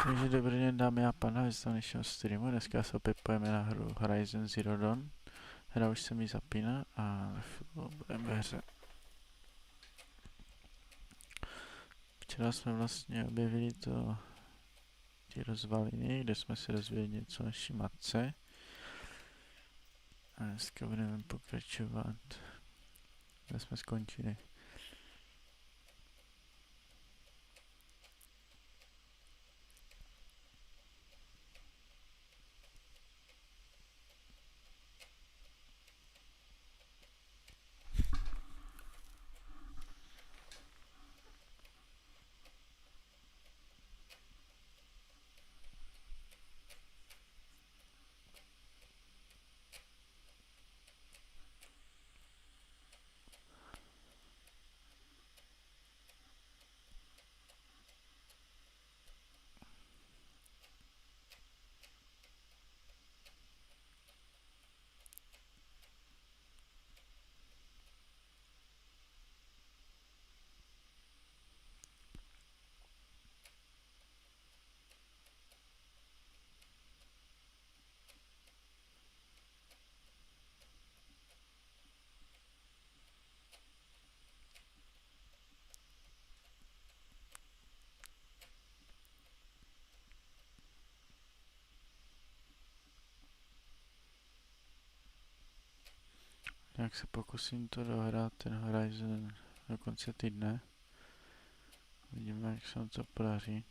Takže dobrý den, dámy a pánové, z dnešního streamu. Dneska se opět pojeme na hru Horizon Zero Dawn. Hra už se mi zapíná a budeme ve hře. Včera jsme vlastně objevili ty rozvaliny, kde jsme se dozvěděli něco o naší matce. A dneska budeme pokračovat, kde jsme skončili. Jak se pokusím to dohrát, ten Horizon do konce týdne. Vidíme, jak se nám to podaří.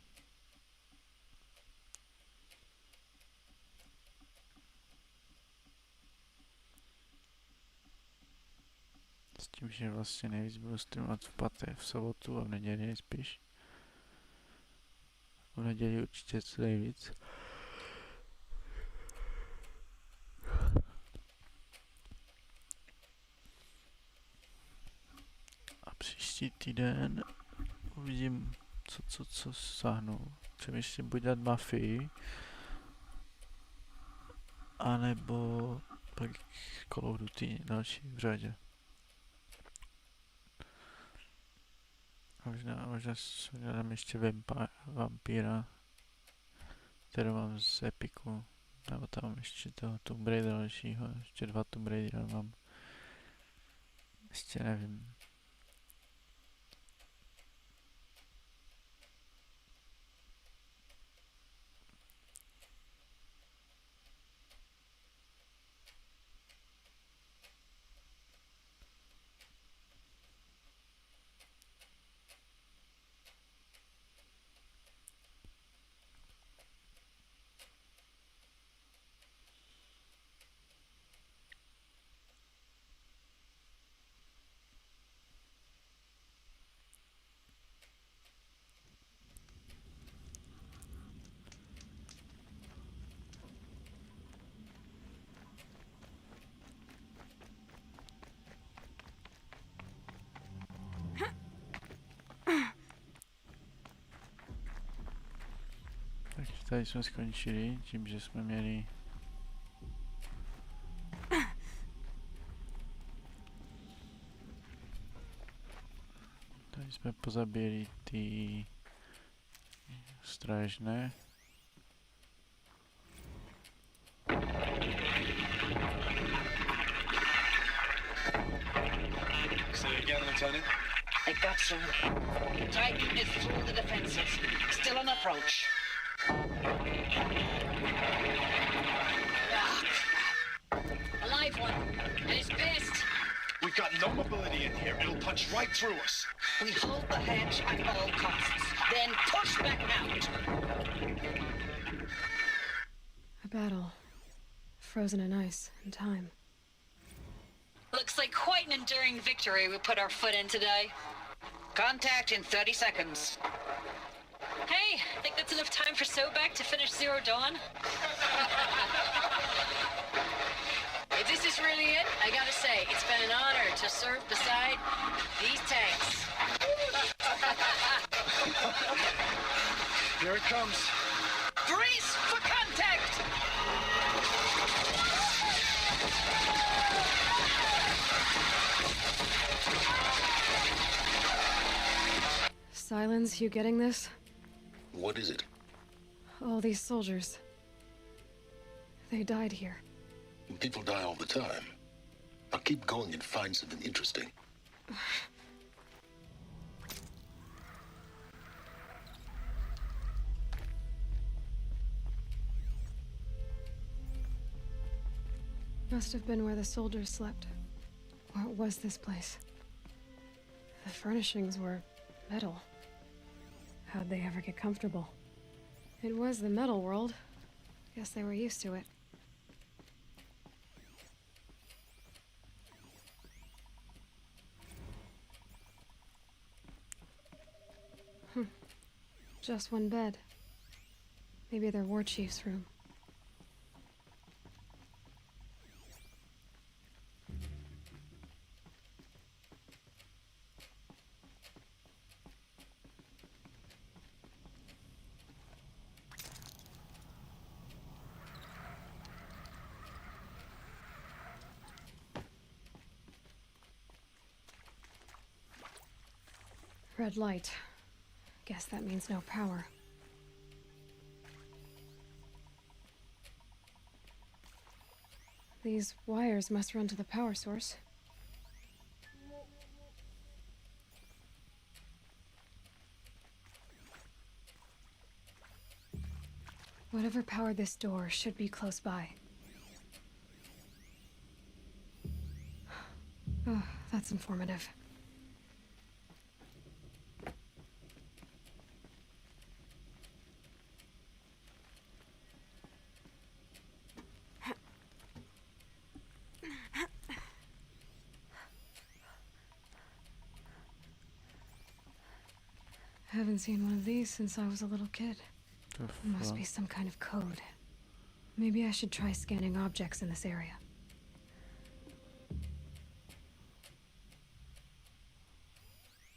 S tím, že vlastně nejvíc budu streamovat v pátek, v sobotu a v neděli nejspíš. V neděli určitě co nejvíc. Příští týden uvidím, co sáhnu. Přemýšlím buď dát Mafii, anebo pak Call of Duty další v řadě. Možná dám ještě Vampíra, kterou mám z Epiku, nebo tam ještě toho Tomb Raider dalšího, ještě 2 Tomb Raider mám. Ještě nevím. Tady jsme skončili tím, že jsme měli tady jsme pozabili ty strážné. Say again, Lieutenant. It got through. Titan is through the defenses. Still on approach. Ah, crap. A live one. And he's pissed. We've got no mobility in here. It'll punch right through us. We hold the hedge at all costs. Then push back out. A battle. Frozen in ice and time. Looks like quite an enduring victory we put our foot in today. Contact in 30 seconds. Hey, think that's enough time for Sobek to finish Zero Dawn? If this is really it, I gotta say, it's been an honor to serve beside these tanks. Here it comes. Brace for contact! Silence, you getting this? What is it? All these soldiers. They died here. People die all the time. I'll keep going and find something interesting. Must have been where the soldiers slept. What was this place? The furnishings were metal. How'd they ever get comfortable? It was the metal world. Guess they were used to it. Just one bed. Maybe their war chief's room. Red light. Guess that means no power. These wires must run to the power source. Whatever powered this door should be close by. Oh, that's informative. Haven't seen one of these since I was a little kid. The Must fuck? be some kind of code. Maybe I should try scanning objects in this area.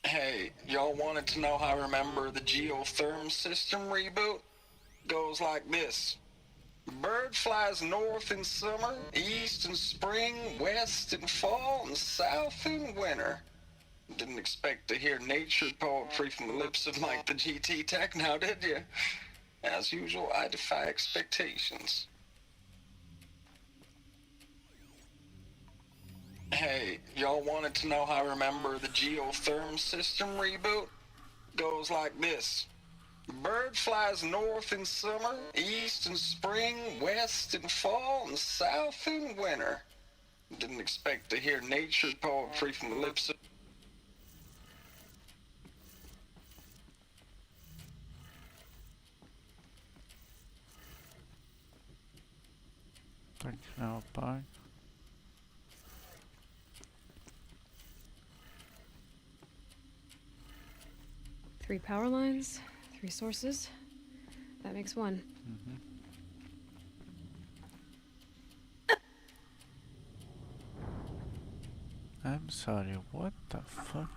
Hey, y'all wanted to know how I remember the geotherm system reboot? Goes like this. Bird flies north in summer, east in spring, west in fall, and south in winter. Didn't expect to hear nature poetry from the lips of Mike the GT Tech now, did you? As usual, I defy expectations. Hey, y'all wanted to know how I remember the geotherm system reboot? Goes like this. Bird flies north in summer, east in spring, west in fall, and south in winter. Didn't expect to hear nature poetry from the lips of... Tak naopak. Three power lines, three sources. That makes one. I'm sorry, what the fuck?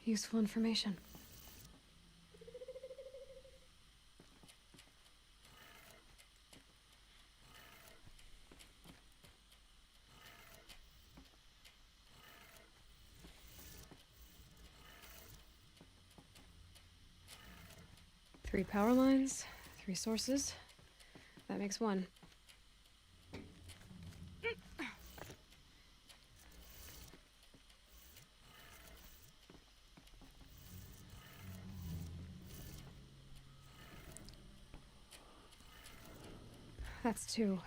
Useful information. Three power lines, three sources. That makes one. That's two.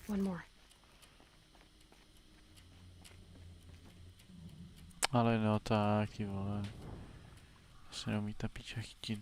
One more. Ale no taky, vole. Se neumí ta piča chytit.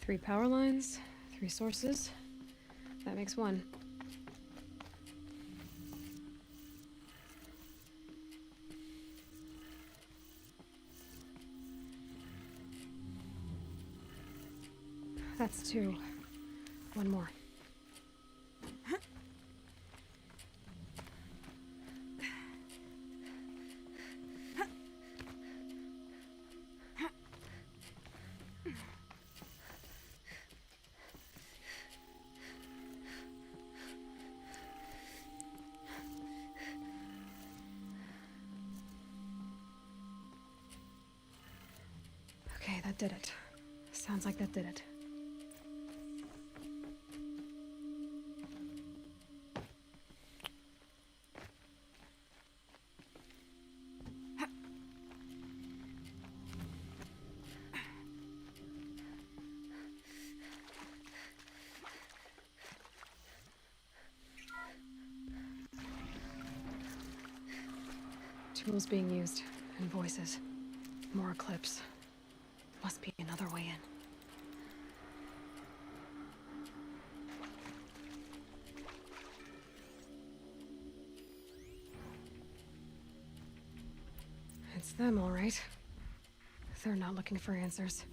3 power lines, 3 sources. That makes 1. That's 2. 1 more. Okay, that did it. Sounds like that did it. Tools being used, and voices. More Eclipse. Must be another way in. It's them, all right. They're not looking for answers,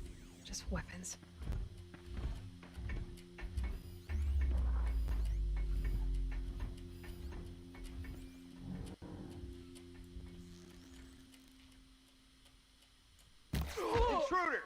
just weapons. Intruder!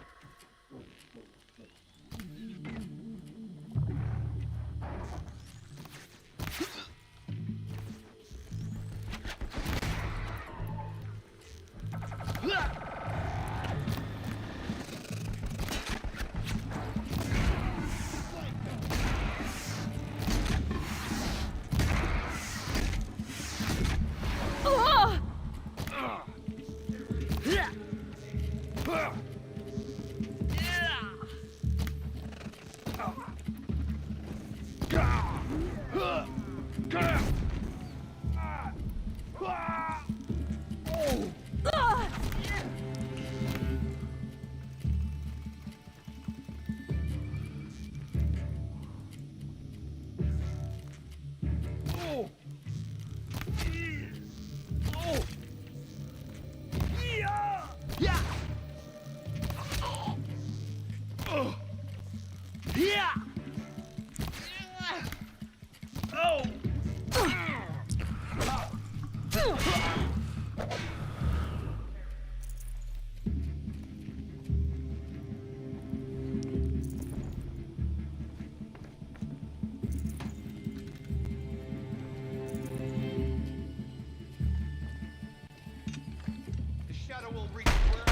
The shadow will reach where...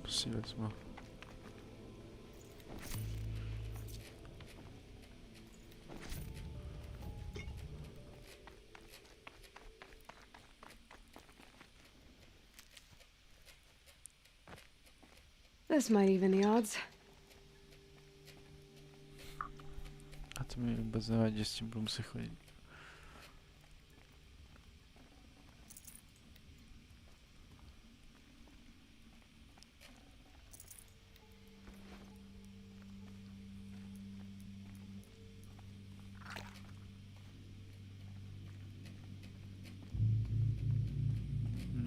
Si vezmu. This might even the odds. A to mi vůbec nevadí, s tím budu muset chodit.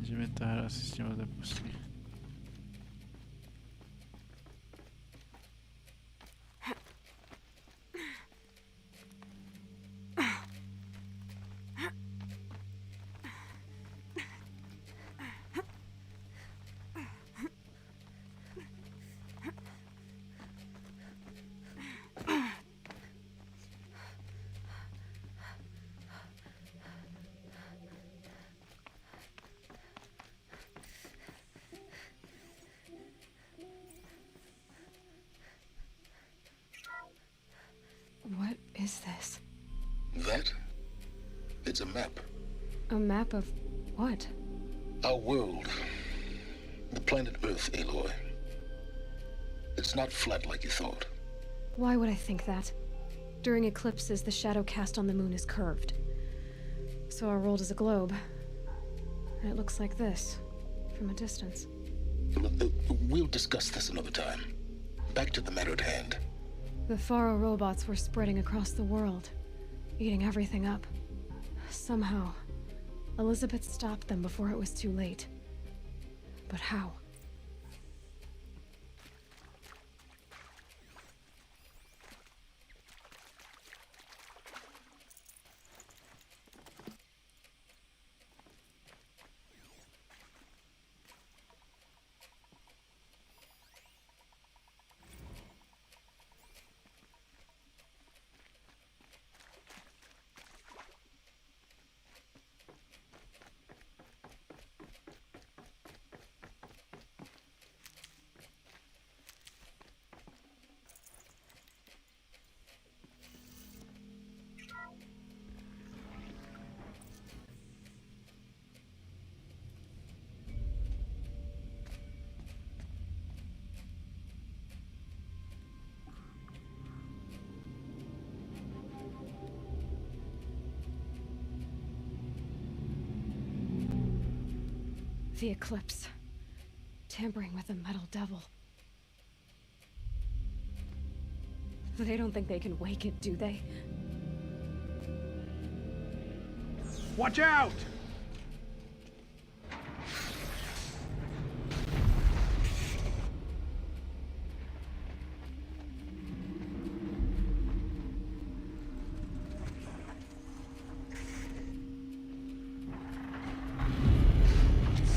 Že mi ta hra si s tím odepustí. What is this? That? It's a map. A map of what? Our world. The planet Earth, Aloy. It's not flat like you thought. Why would I think that? During eclipses, the shadow cast on the moon is curved. So our world is a globe. And it looks like this, from a distance. We'll discuss this another time. Back to the matter at hand. The Faro robots were spreading across the world, eating everything up. Somehow, Elizabeth stopped them before it was too late. But how? The eclipse. Tampering with the metal devil. They don't think they can wake it, do they? Watch out!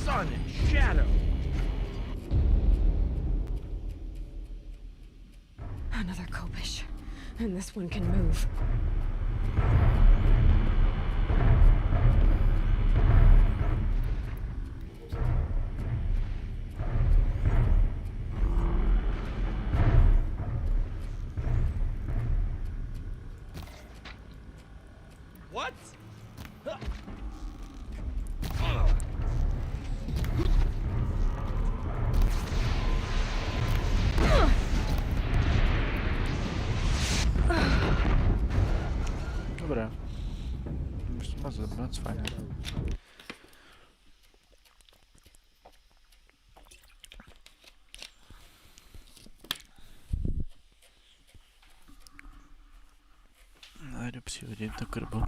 Sun and shadow. Another Kopish. And this one can move. What? Dobra. Moc fajne. No, jdu přihodit to krbo.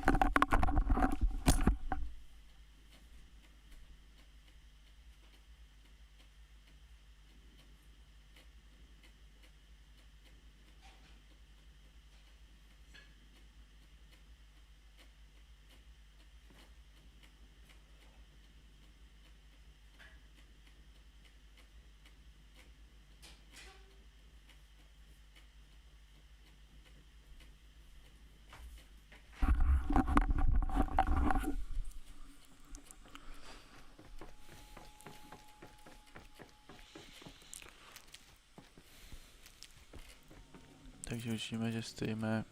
Takže už víme, že stojíme.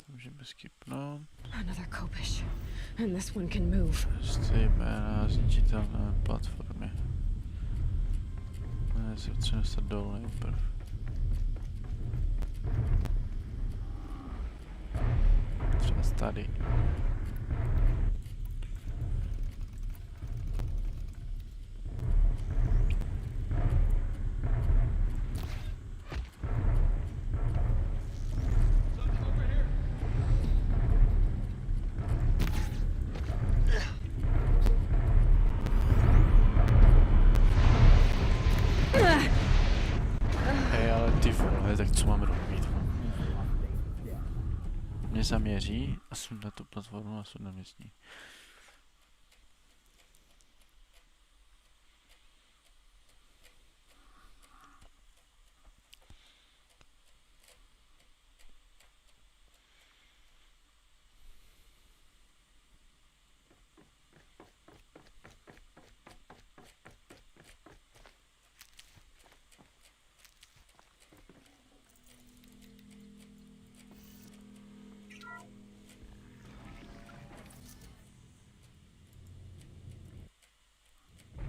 Můžeme skipnout. Another Kopish. And this one can move. Stojíme na zničitelné platformě. Ne, se potřebujeme dostat dolů nejprv. Třeba tady. Tak co máme robit? Mě zaměří a sundá tu platformu a sundá mě s ní.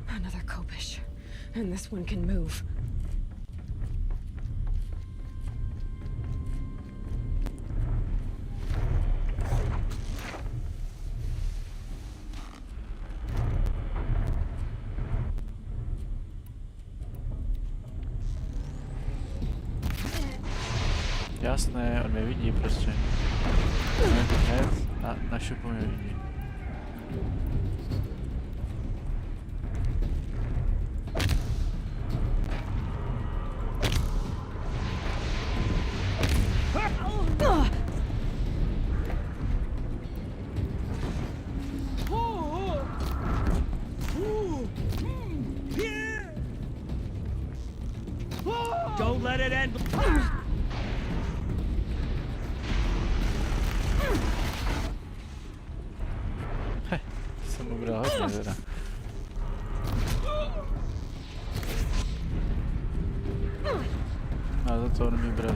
Another Kopish. And this one can move. Jasné, on mě vidí prostě. Hned na šupu mě vidí. Don't let it end. Jsem ubral hodně teda. A za to on mi bral.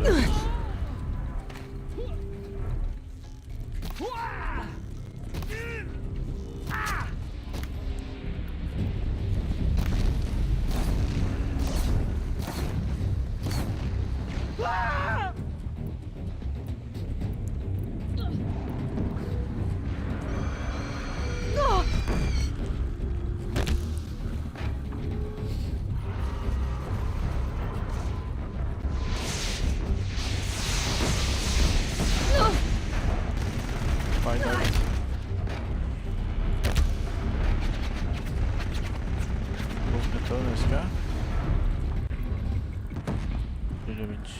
Koukne to dneska. Jde víc.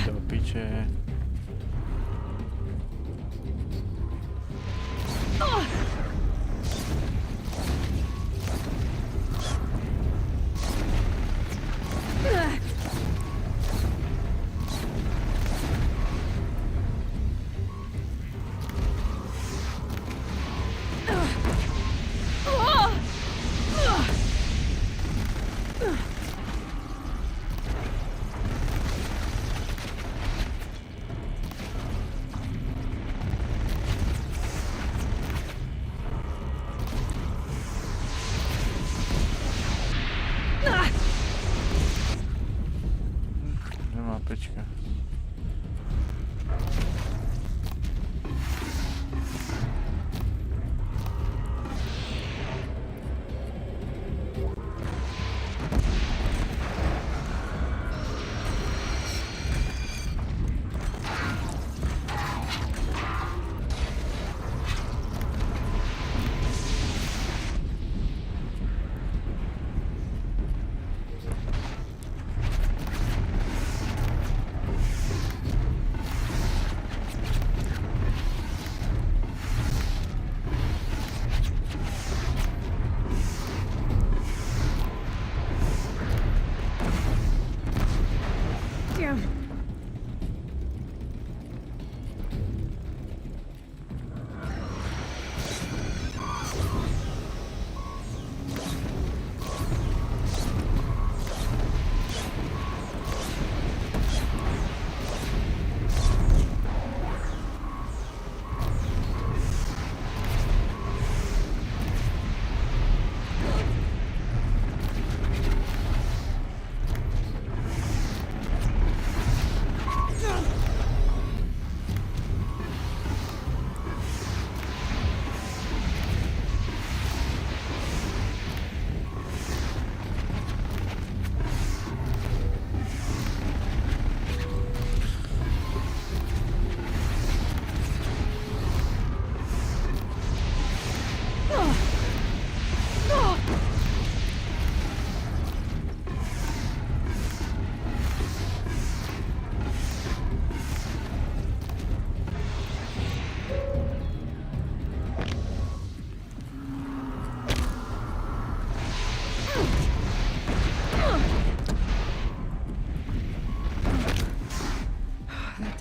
Do piče. Nemá pečka. Damn.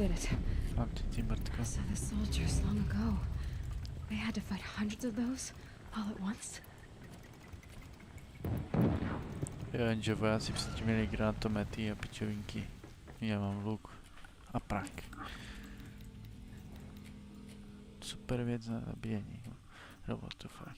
did it. Mám ty Timbertko. So the soldiers long ago, they had to fight hundreds of those all at once? Jenže vojáci předtím měli granátomety a pičovinky. Já mám luk a prak. Super věc na zabíjení robotu, fakt.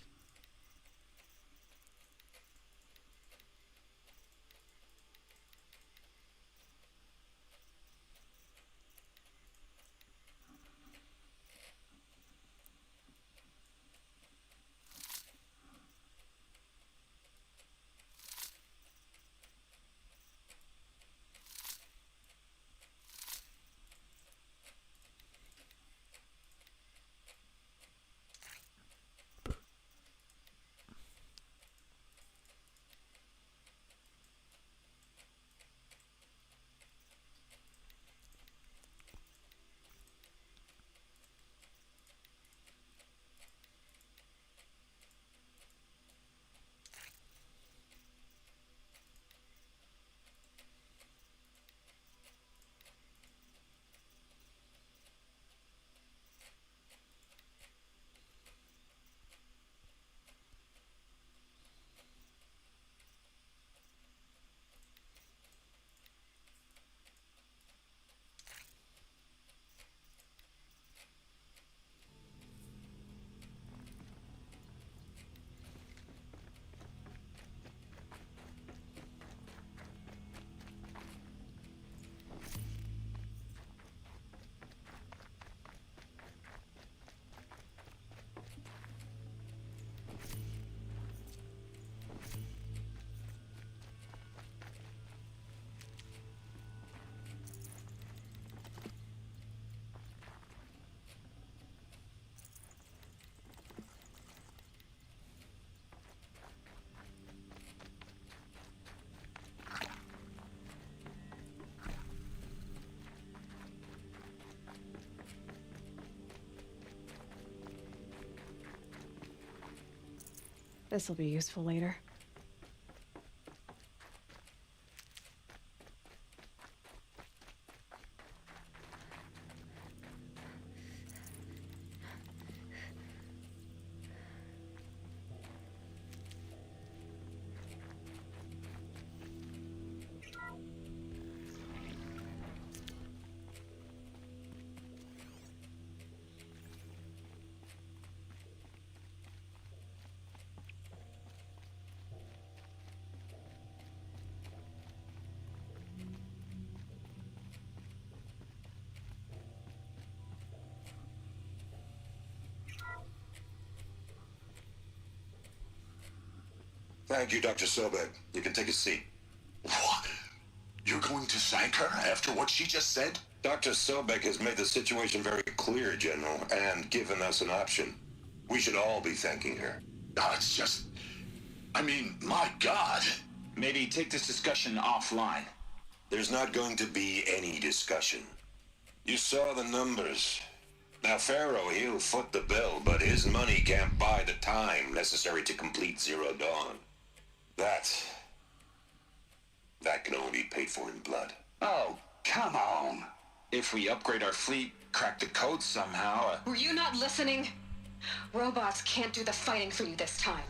This'll be useful later. Thank you, Dr. Sobek. You can take a seat. What? You're going to thank her after what she just said? Dr. Sobek has made the situation very clear, General, and given us an option. We should all be thanking her. No, it's just... I mean, my God. Maybe take this discussion offline. There's not going to be any discussion. You saw the numbers. Now, Pharaoh, he'll foot the bill, but his money can't buy the time necessary to complete Zero Dawn. That can only be paid for in blood. Oh, come on. If we upgrade our fleet, crack the code somehow... Were you not listening? Robots can't do the fighting for you this time.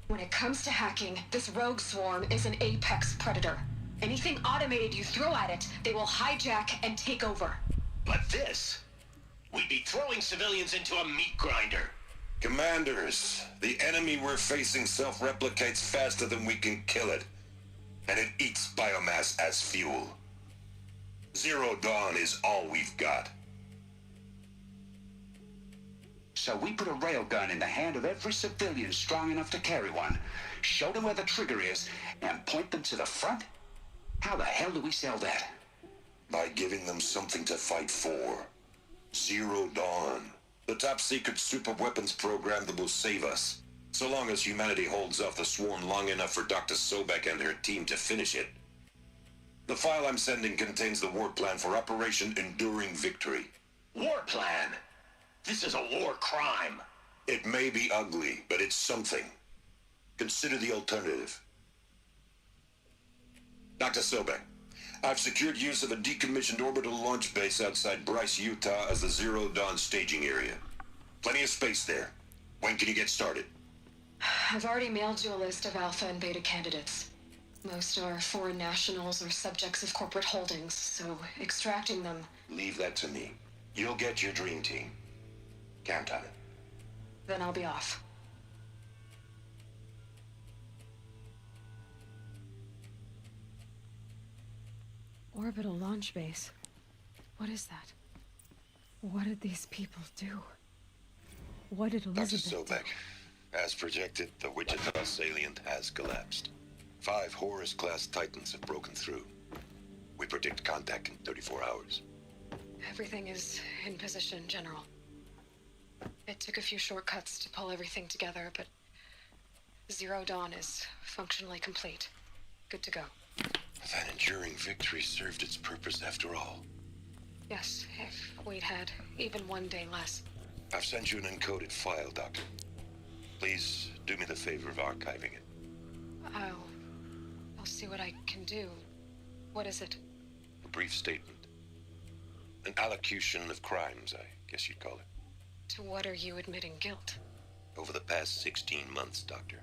When it comes to hacking, this rogue swarm is an apex predator. Anything automated you throw at it, they will hijack and take over. But this... We'd be throwing civilians into a meat grinder. Commanders, the enemy we're facing self-replicates faster than we can kill it. And it eats biomass as fuel. Zero Dawn is all we've got. So we put a railgun in the hand of every civilian strong enough to carry one, show them where the trigger is, and point them to the front? How the hell do we sell that? By giving them something to fight for. Zero Dawn. The top-secret superweapons program that will save us. So long as humanity holds off the swarm long enough for Dr. Sobek and her team to finish it. The file I'm sending contains the war plan for Operation Enduring Victory. War plan? This is a war crime. It may be ugly, but it's something. Consider the alternative. Dr. Sobek, I've secured use of a decommissioned orbital launch base outside Bryce, Utah as the Zero Dawn staging area. Plenty of space there. When can you get started? I've already mailed you a list of Alpha and Beta candidates. Most are foreign nationals or subjects of corporate holdings, so extracting them... Leave that to me. You'll get your dream team. Count on it. Then I'll be off. Orbital launch base. What is that? What did these people do? What did Dr. Elizabeth do? Sobek, as projected, the Wichita salient has collapsed. 5 Horus-class Titans have broken through. We predict contact in 34 hours. Everything is in position, General. It took a few shortcuts to pull everything together, but Zero Dawn is functionally complete. Good to go. That enduring victory served its purpose after all. Yes, if we'd had even one day less. I've sent you an encoded file, Doctor. Please do me the favor of archiving it. I'll see what I can do. What is it? A brief statement. An allocution of crimes, I guess you'd call it. To what are you admitting guilt? Over the past 16 months, Doctor,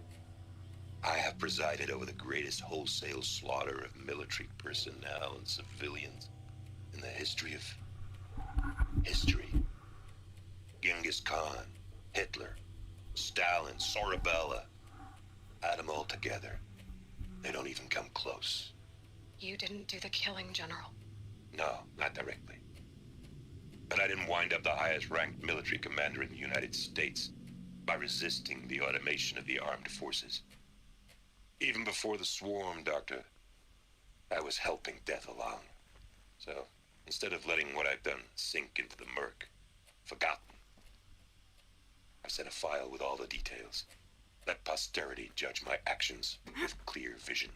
I have presided over the greatest wholesale slaughter of military personnel and civilians in the history of... history. Genghis Khan, Hitler, Stalin, Sorabella. Add them all together. They don't even come close. You didn't do the killing, General. No, not directly. But I didn't wind up the highest-ranked military commander in the United States by resisting the automation of the armed forces. Even before the swarm, Doctor, I was helping death along. So, instead of letting what I've done sink into the murk, forgotten, I sent a file with all the details. Let posterity judge my actions with clear vision.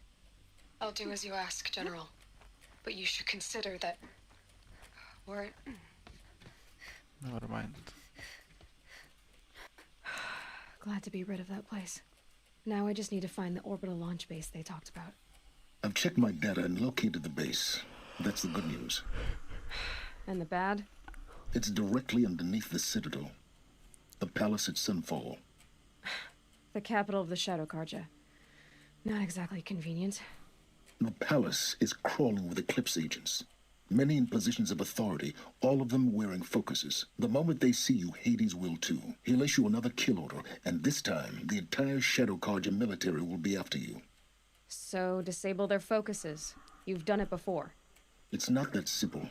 I'll do as you ask, General. But you should consider that... we're... Never mind. Glad to be rid of that place. Now I just need to find the orbital launch base they talked about. I've checked my data and located the base. That's the good news. And the bad? It's directly underneath the Citadel. The palace at Sunfall. The capital of the Shadow Carja. Not exactly convenient. The palace is crawling with Eclipse agents. Many in positions of authority, all of them wearing focuses. The moment they see you, Hades will too. He'll issue another kill order, and this time, the entire Shadow Carja military will be after you. So, disable their focuses. You've done it before. It's not that simple.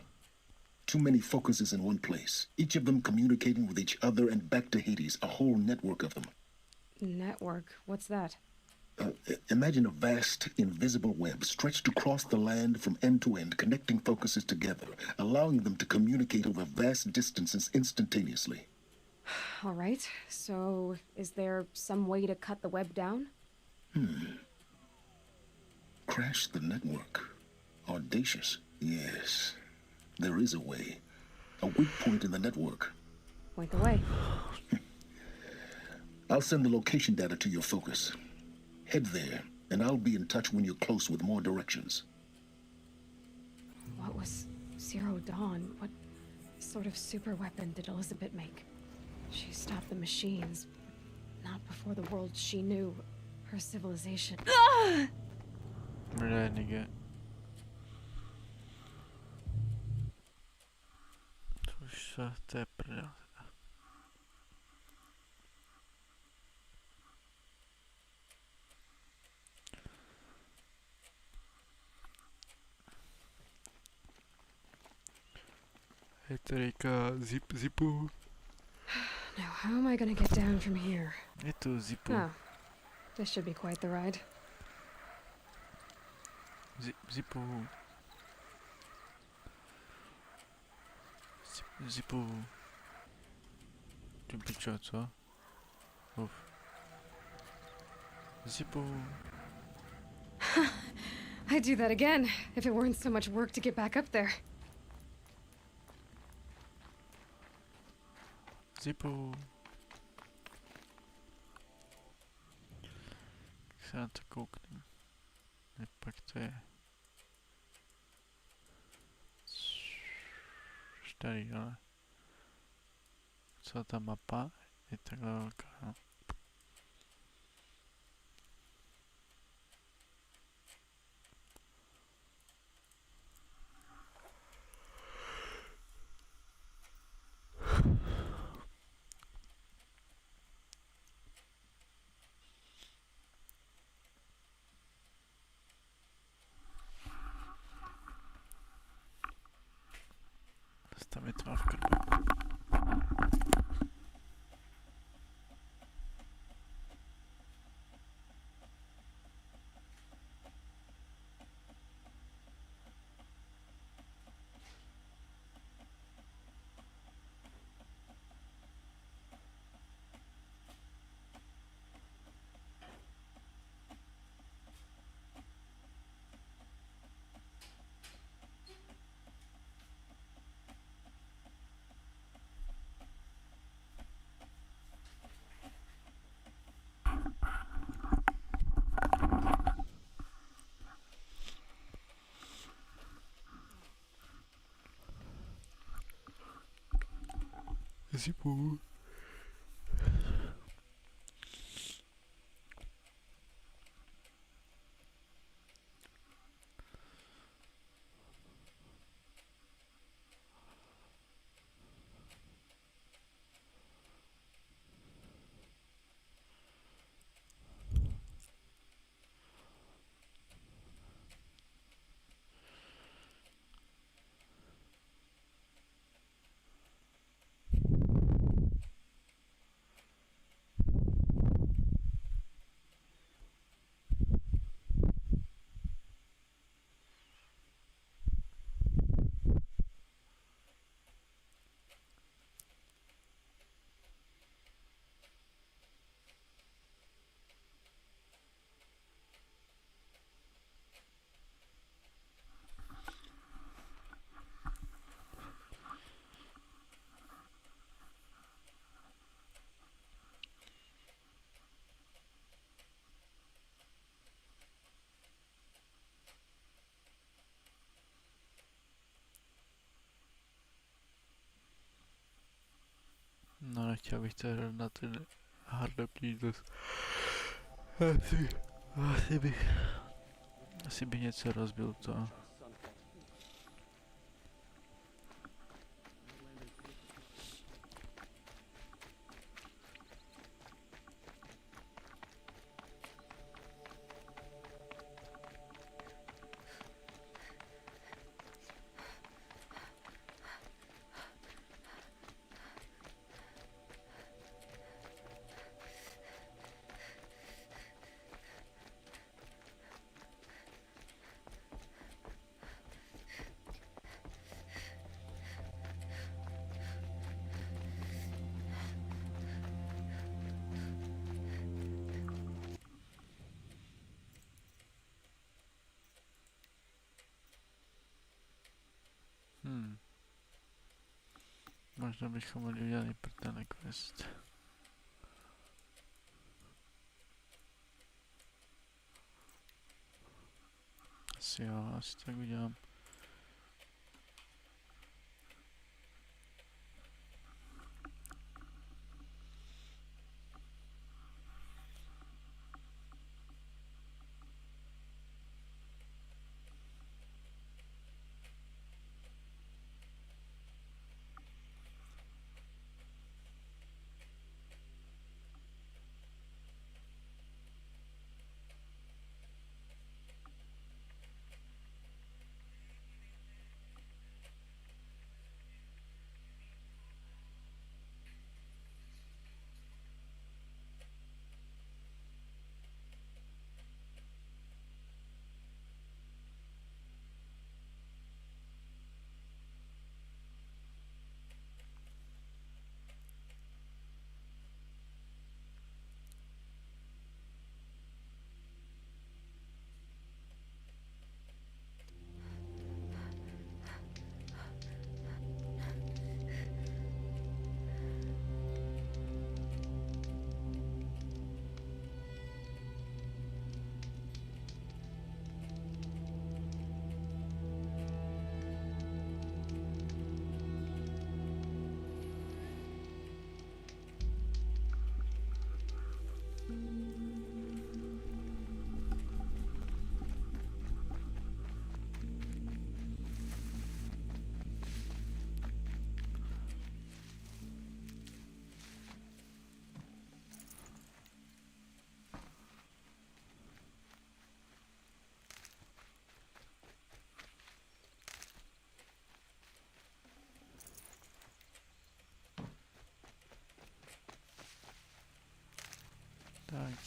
Too many focuses in one place, each of them communicating with each other and back to Hades, a whole network of them. Network? What's that? Imagine a vast, invisible web stretched across the land from end to end, connecting focuses together, allowing them to communicate over vast distances instantaneously. All right, so is there some way to cut the web down? Crash the network. Audacious. Yes, there is a way. A weak point in the network. Point the way. I'll send the location data to your focus. Head there, and I'll be in touch when you're close with more directions. What was Zero Dawn? What sort of super weapon did Elizabeth make? She stopped the machines, but not before the world she knew, her civilization. Renege. Což se to je prdel. Je to říká zipu. Now, how am I gonna get down from here? Je to zipu. Oh, this should be quite the ride. Zipu. Zipu. Ty pičo, co? Uf. Zipu. I'd do that again, if it weren't so much work to get back up there. Zipu. Se na to kouknem. Pak to je. starý, ale celá ta mapa je takhle velká, no. Tam je tma v krbu. Asi půjdu. No, nechtěl bych to hrát na ten hardopný dost. Asi bych něco rozbil to. Možná bychom mohli udělat i pro ten quest. Asi jo, asi tak udělám.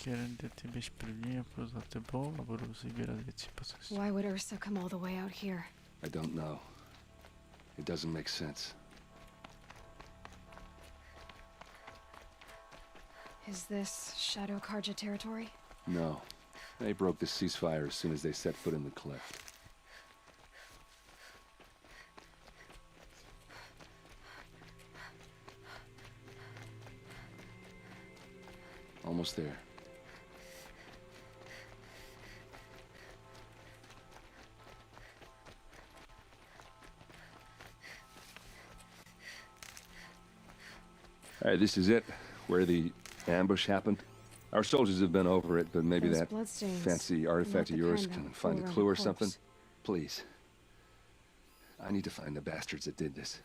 Kiedy ty byś první a poza tebou a budou si vybírat věci po cestě. Why would Ursa come all the way out here? I don't know. It doesn't make sense. Is this Shadow Karja territory? No. They broke the ceasefire as soon as they set foot in the cleft. Almost there. All right, this is it, where the ambush happened. Our soldiers have been over it, but maybe Those that bloodstains, fancy artifact not of the yours kind can that find a fall around clue a or something. corpse. Please. I need to find the bastards that did this.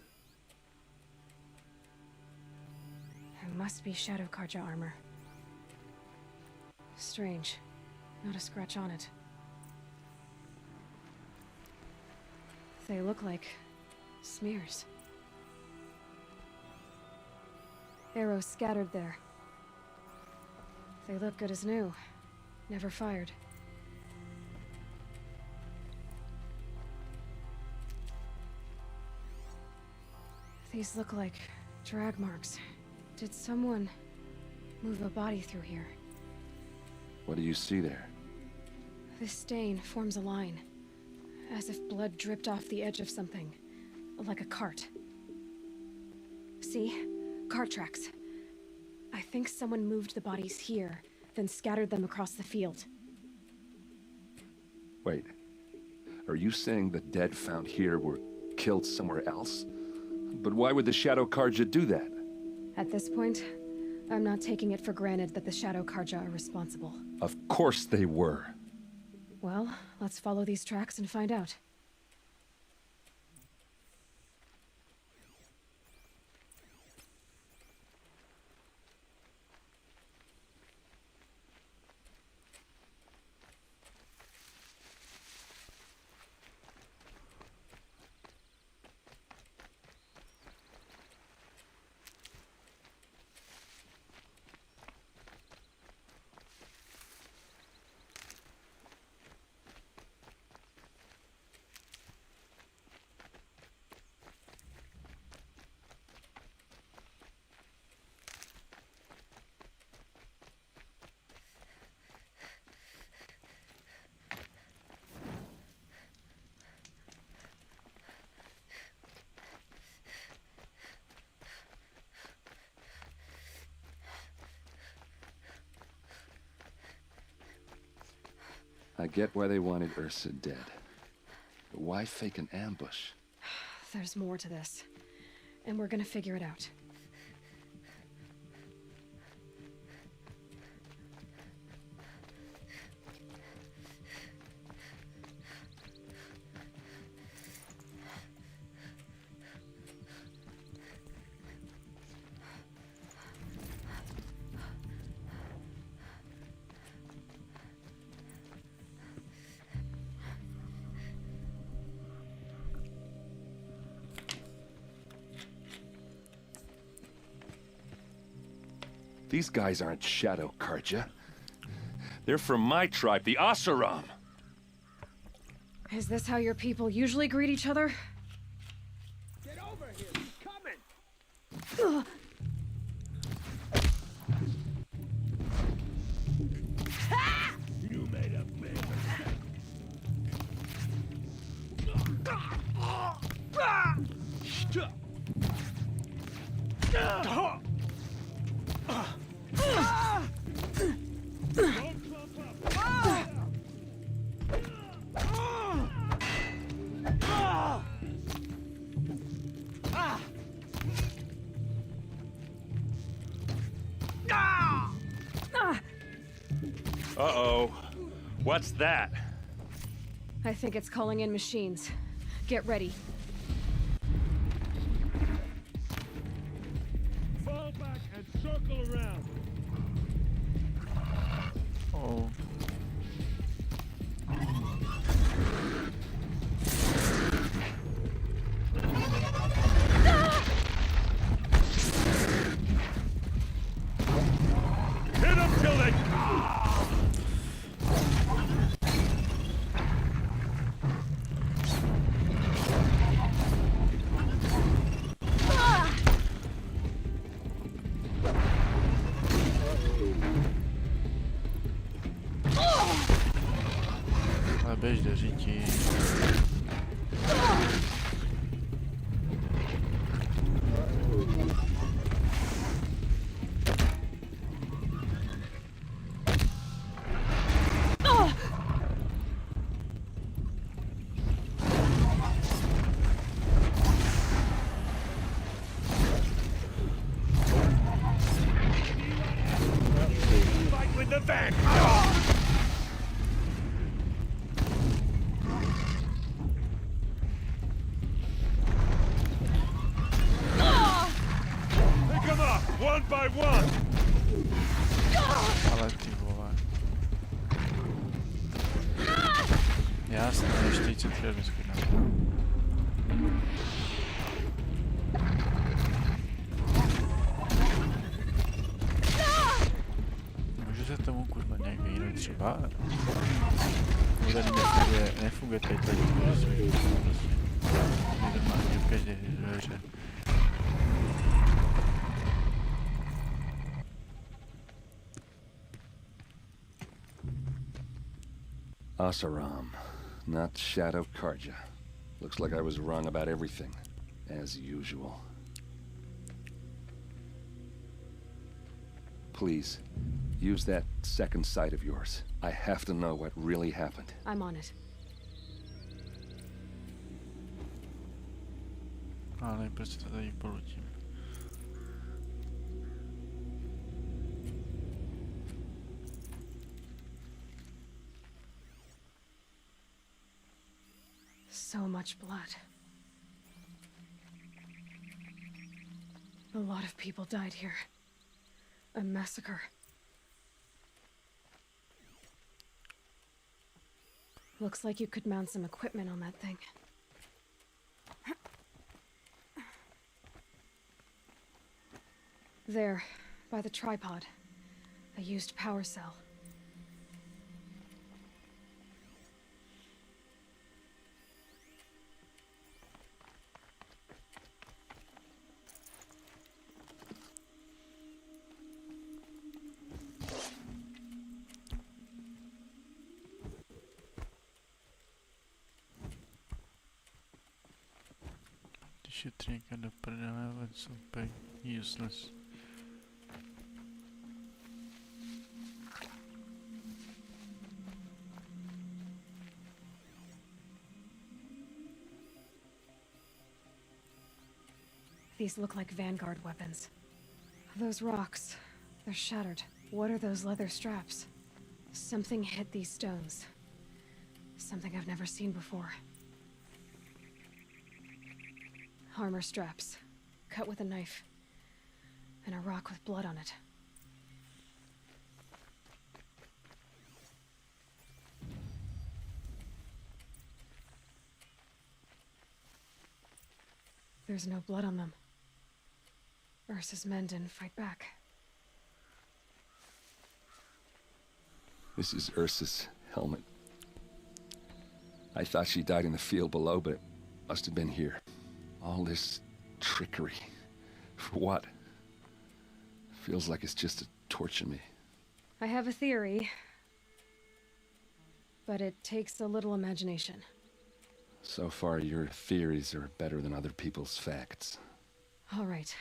It must be Shadow Karja armor. Strange. Not a scratch on it. They look like smears. Arrows scattered there. They look good as new. Never fired. These look like drag marks. Did someone move a body through here? What do you see there? This stain forms a line, as if blood dripped off the edge of something, like a cart. See? Cart tracks. I think someone moved the bodies here, then scattered them across the field. Wait. Are you saying the dead found here were killed somewhere else? But why would the Shadow Karja do that? At this point, I'm not taking it for granted that the Shadow Karja are responsible. Of course they were. Well, let's follow these tracks and find out. I get why they wanted Ursa dead. But why fake an ambush? There's more to this, and we're gonna figure it out. These guys aren't Shadow Karja. They're from my tribe, the Oseram. Is this how your people usually greet each other? Get over here! He's coming! Ugh. You made a big mistake. Uh-oh. What's that? I think it's calling in machines. Get ready. Fall back and circle around. Oh. Hit him till they... běž do řiti. Fight with the van. Pick them up, one by one. Ale ty vole. Jasné, 43 vyskvěná. Můžu se tomu kurva nějak vyhnout třeba? Tady nefunguje tady prostě. Normálně v každé hře. Asaram, not Shadow Karja. Looks like I was wrong about everything, as usual. Please, use that second sight of yours. I have to know what really happened. I'm on it. Ale prostě to tady polutím. So much blood. A lot of people died here. A massacre. Looks like you could mount some equipment on that thing. There, by the tripod. A used power cell. Když je třinka do prdele, ale jsou úplně useless. These look like Vanguard weapons. Those rocks, they're shattered. What are those leather straps? Something hit these stones. Something I've never seen before. Armor straps, cut with a knife, and a rock with blood on it. There's no blood on them. Ursa's men didn't fight back. This is Ursa's helmet. I thought she died in the field below, but it must have been here. All this trickery. For what? Feels like it's just to torture me. I have a theory, but it takes a little imagination. So far, your theories are better than other people's facts. All right.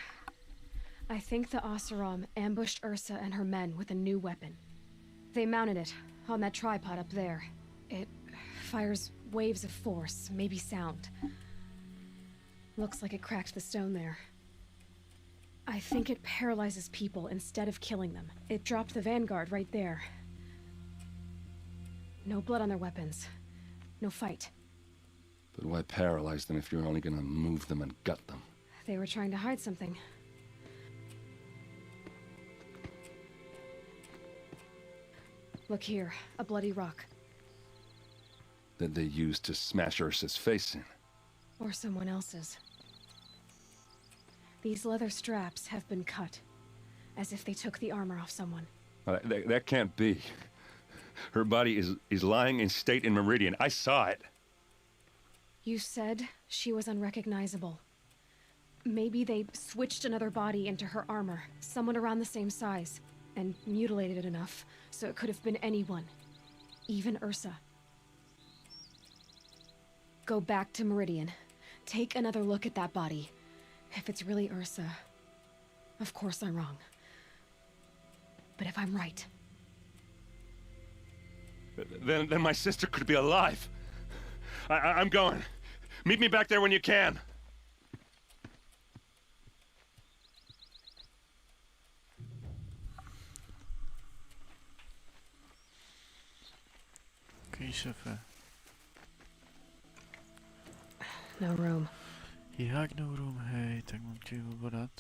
I think the Oseram ambushed Ursa and her men with a new weapon. They mounted it on that tripod up there. It fires waves of force, maybe sound. Looks like it cracked the stone there. I think it paralyzes people instead of killing them. It dropped the Vanguard right there. No blood on their weapons. No fight. But why paralyze them if you're only gonna move them and gut them? They were trying to hide something. Look here, a bloody rock. That they used to smash Ursa's face in. Or someone else's. These leather straps have been cut, as if they took the armor off someone. That can't be. Her body is lying in state in Meridian. I saw it. You said she was unrecognizable. Maybe they switched another body into her armor, someone around the same size, and mutilated it enough so it could have been anyone, even Ursa. Go back to Meridian. Take another look at that body. If it's really Ursa, of course I'm wrong. But if I'm right, Then my sister could be alive. I'm going. Meet me back there when you can. Oké, šefe. no room. Jak no room, hej, tak mám ti vybodat.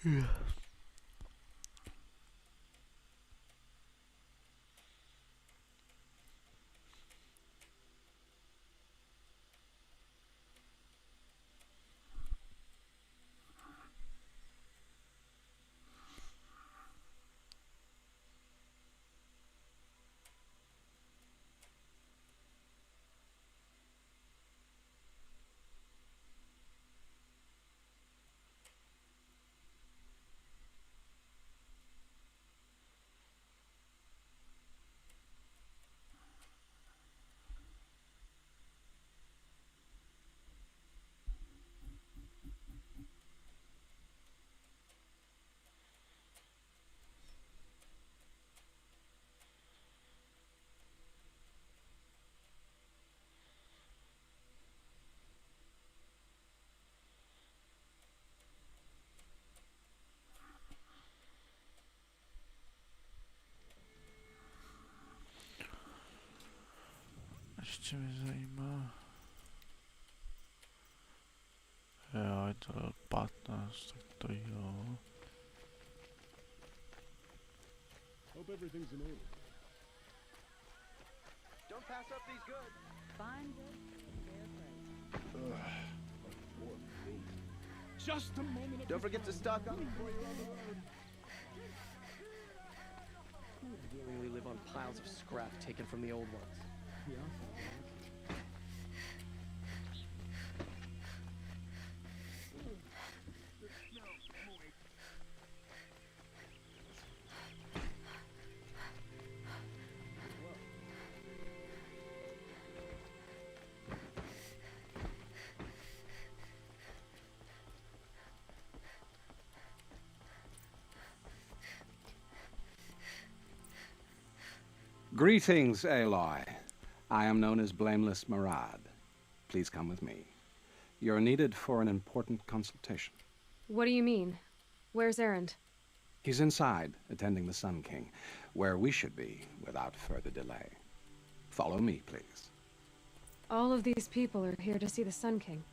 Yeah. Ještě mě zajímá. Jo, je to 15, tak to jo. Hope everything's in order. Don't pass up these goods. Fine goods. Just a moment of Don't forget to stock up. We really live on piles of scrap taken from the old ones. Yeah. Greetings, Aloy. I am known as Blameless Marad. Please come with me. You're needed for an important consultation. What do you mean? Where's Erend? He's inside, attending the Sun King, where we should be without further delay. Follow me, please. All of these people are here to see the Sun King.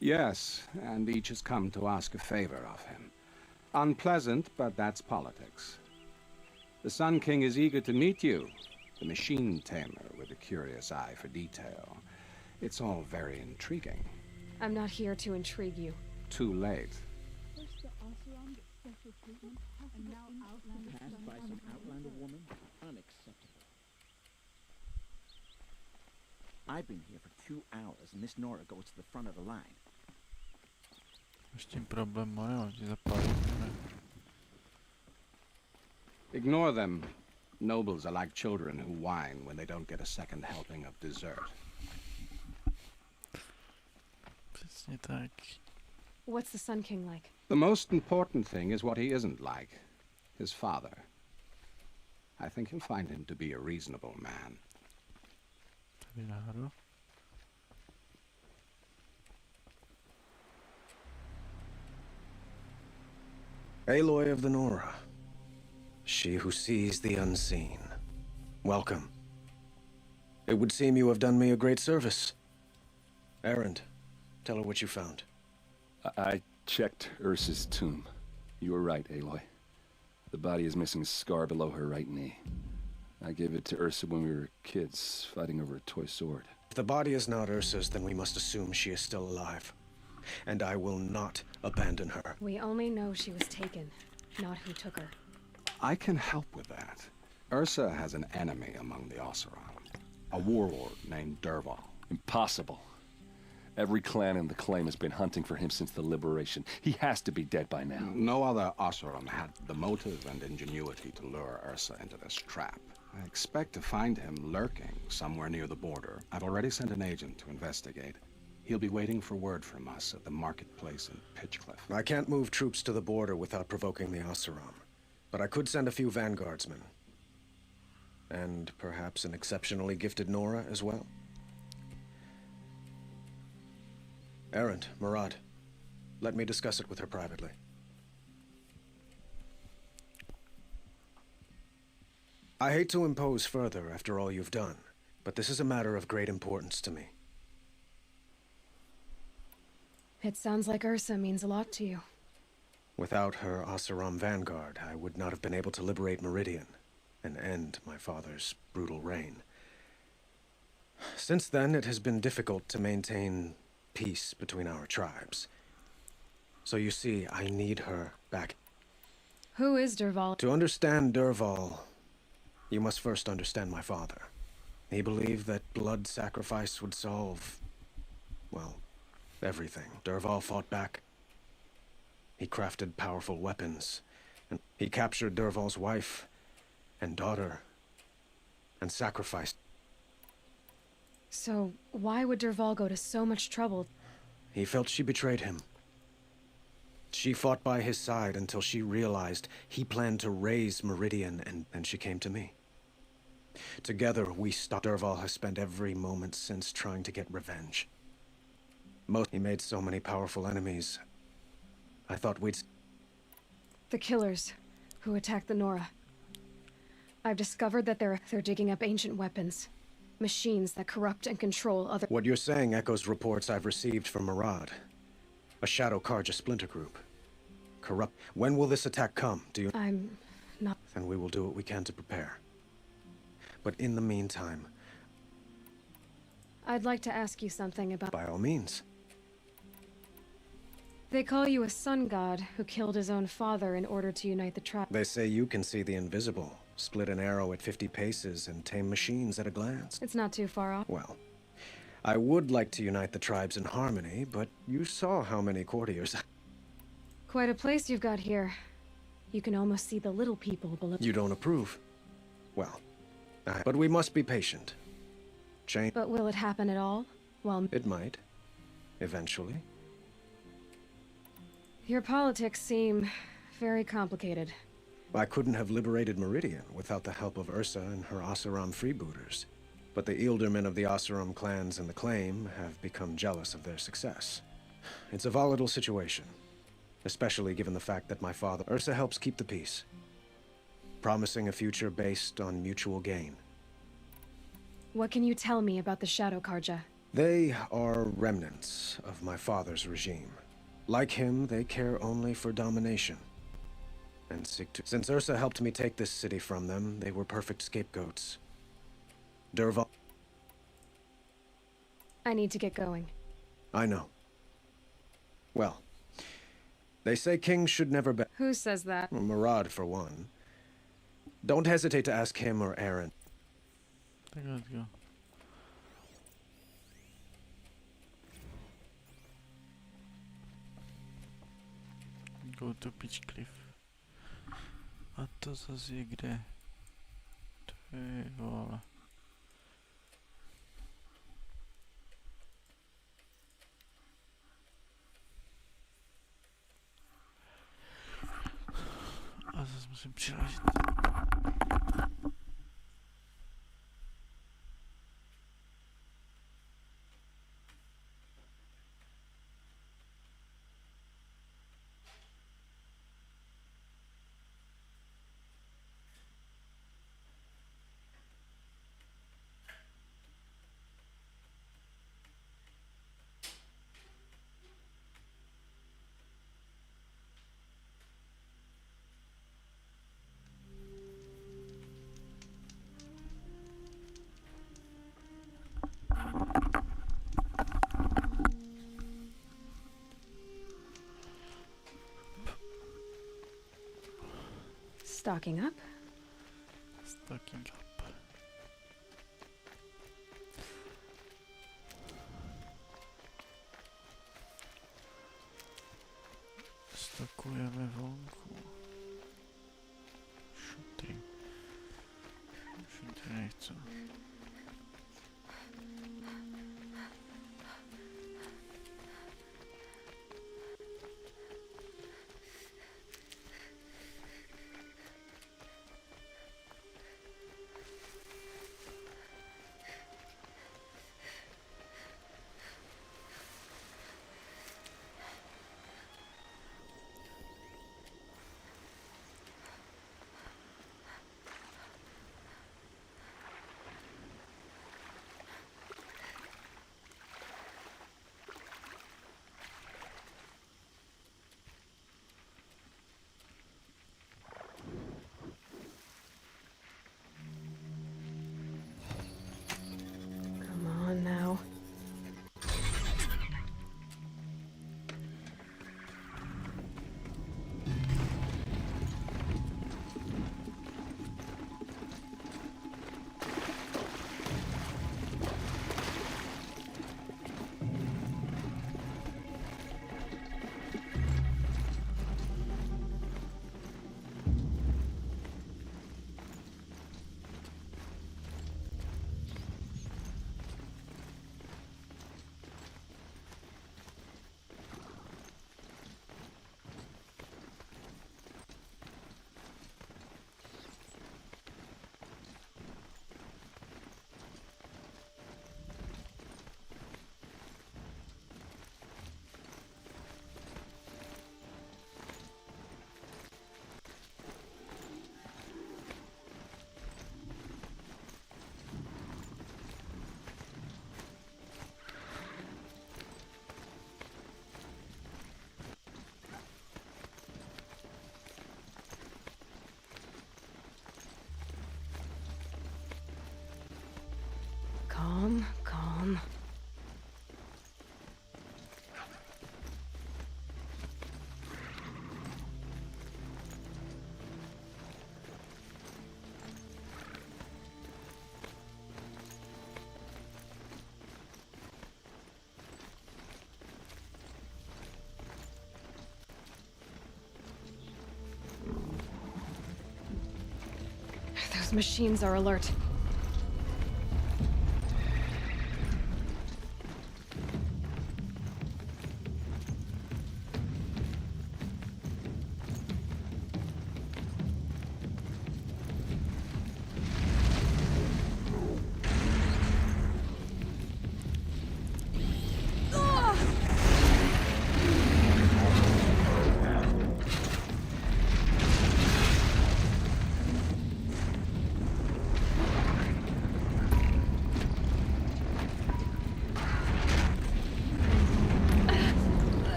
Yes, and each has come to ask a favor of him. Unpleasant, but that's politics. The Sun King is eager to meet you, the machine tamer with a curious eye for detail. It's all very intriguing. I'm not here to intrigue you. Too late. Passed by some Outlander woman? Unacceptable. I've been here for 2 hours and Miss Nora goes to the front of the line. S tím problém má, ti zapálí. Ignore them. Nobles are like children who whine when they don't get a second helping of dessert. Přesně tak. What's the Sun King like? The most important thing is what he isn't like. His father. I think you'll find him to be a reasonable man. Tady nahoru. Aloy of the Nora. She who sees the unseen. Welcome. It would seem you have done me a great service. Erend, tell her what you found. I checked Ursa's tomb. You were right, Aloy. The body is missing a scar below her right knee. I gave it to Ursa when we were kids, fighting over a toy sword. If the body is not Ursa's, then we must assume she is still alive. And I will not abandon her. We only know she was taken, not who took her. I can help with that. Ursa has an enemy among the Oseram. A warlord named Dervahl. Impossible. Every clan in the Claim has been hunting for him since the liberation. He has to be dead by now. No other Oseram had the motive and ingenuity to lure Ursa into this trap. I expect to find him lurking somewhere near the border. I've already sent an agent to investigate. He'll be waiting for word from us at the marketplace in Pitchcliff. I can't move troops to the border without provoking the Oseram. But I could send a few vanguardsmen. And perhaps an exceptionally gifted Nora as well. Erend, Murad, let me discuss it with her privately. I hate to impose further after all you've done, but this is a matter of great importance to me. It sounds like Ursa means a lot to you. Without her Oseram vanguard, I would not have been able to liberate Meridian and end my father's brutal reign. Since then, it has been difficult to maintain peace between our tribes. So you see, I need her back. Who is Dervahl? To understand Dervahl, you must first understand my father. He believed that blood sacrifice would solve, well, everything. Dervahl fought back. He crafted powerful weapons, and he captured Dervahl's wife and daughter, and sacrificed. So, why would Dervahl go to so much trouble? He felt she betrayed him. She fought by his side until she realized he planned to raise Meridian, and she came to me. Together, we stopped. Dervahl has spent every moment since trying to get revenge. He made so many powerful enemies. I thought we'd... The killers who attacked the Nora. I've discovered that they're digging up ancient weapons. Machines that corrupt and control other... What you're saying echoes reports I've received from Murad. A Shadow Carja splinter group. Corrupt... When will this attack come, do you... I'm not... Then we will do what we can to prepare. But in the meantime... I'd like to ask you something about... By all means. They call you a sun god who killed his own father in order to unite the tribe. They say you can see the invisible, split an arrow at 50 paces, and tame machines at a glance. It's not too far off. Well, I would like to unite the tribes in harmony, but you saw how many courtiers... Quite a place you've got here. You can almost see the little people below. You don't approve? Well, but we must be patient. Change... But will it happen at all? Well... It might. Eventually. Your politics seem very complicated. I couldn't have liberated Meridian without the help of Ursa and her Oseram freebooters. But the Ealdormen of the Oseram clans in the Claim have become jealous of their success. It's a volatile situation, especially given the fact that my father... Ursa helps keep the peace, promising a future based on mutual gain. What can you tell me about the Shadow Carja? They are remnants of my father's regime. Like him, they care only for domination. And seek to... Since Ursa helped me take this city from them, they were perfect scapegoats. Dervahl... I need to get going. I know. Well, they say kings should never be... Who says that? Well, Murad, for one. Don't hesitate to ask him or Erend. Let's go. Go to Pitchcliff. A to zase je kde? Ty vole. A zase musím přiložit. Stocking up. Stocking up. Stokujemy wąku. Shooting. Shooting nie chcę. Come on now. Calm, calm. Those machines are alert.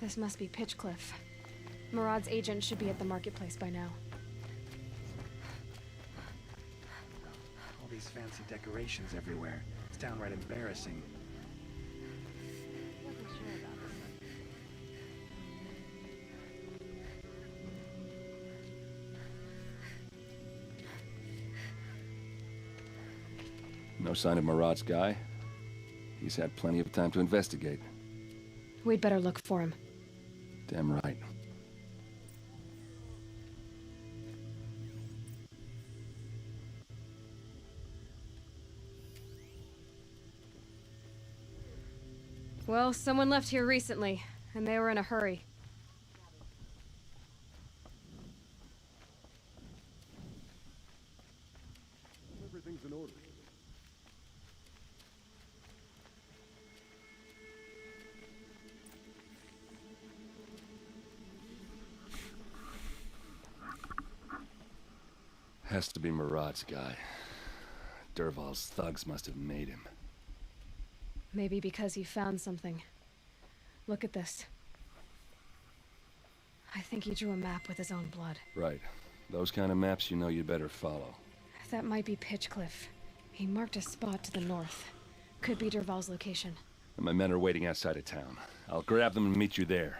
This must be Pitchcliff. Murad's agent should be at the marketplace by now. All these fancy decorations everywhere. It's downright embarrassing. Wasn't sure about this one. No sign of Murad's guy. He's had plenty of time to investigate. We'd better look for him. Damn right. Well, someone left here recently, and they were in a hurry. Everything's in order. Has to be Murad's guy. Dervahl's thugs must have made him. Maybe because he found something. Look at this. I think he drew a map with his own blood. Right. Those kind of maps you know you'd better follow. That might be Pitchcliff. He marked a spot to the north. Could be Dervahl's location. And my men are waiting outside of town. I'll grab them and meet you there.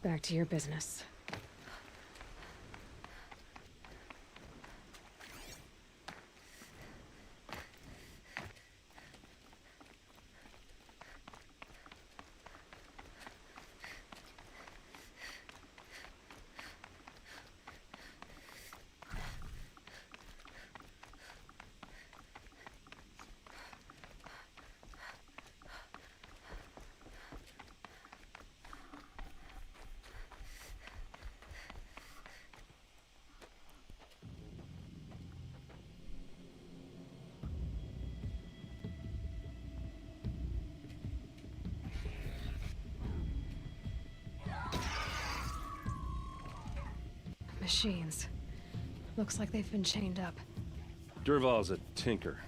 Back to your business. Machines. Looks like they've been chained up. Dervahl's a tinker.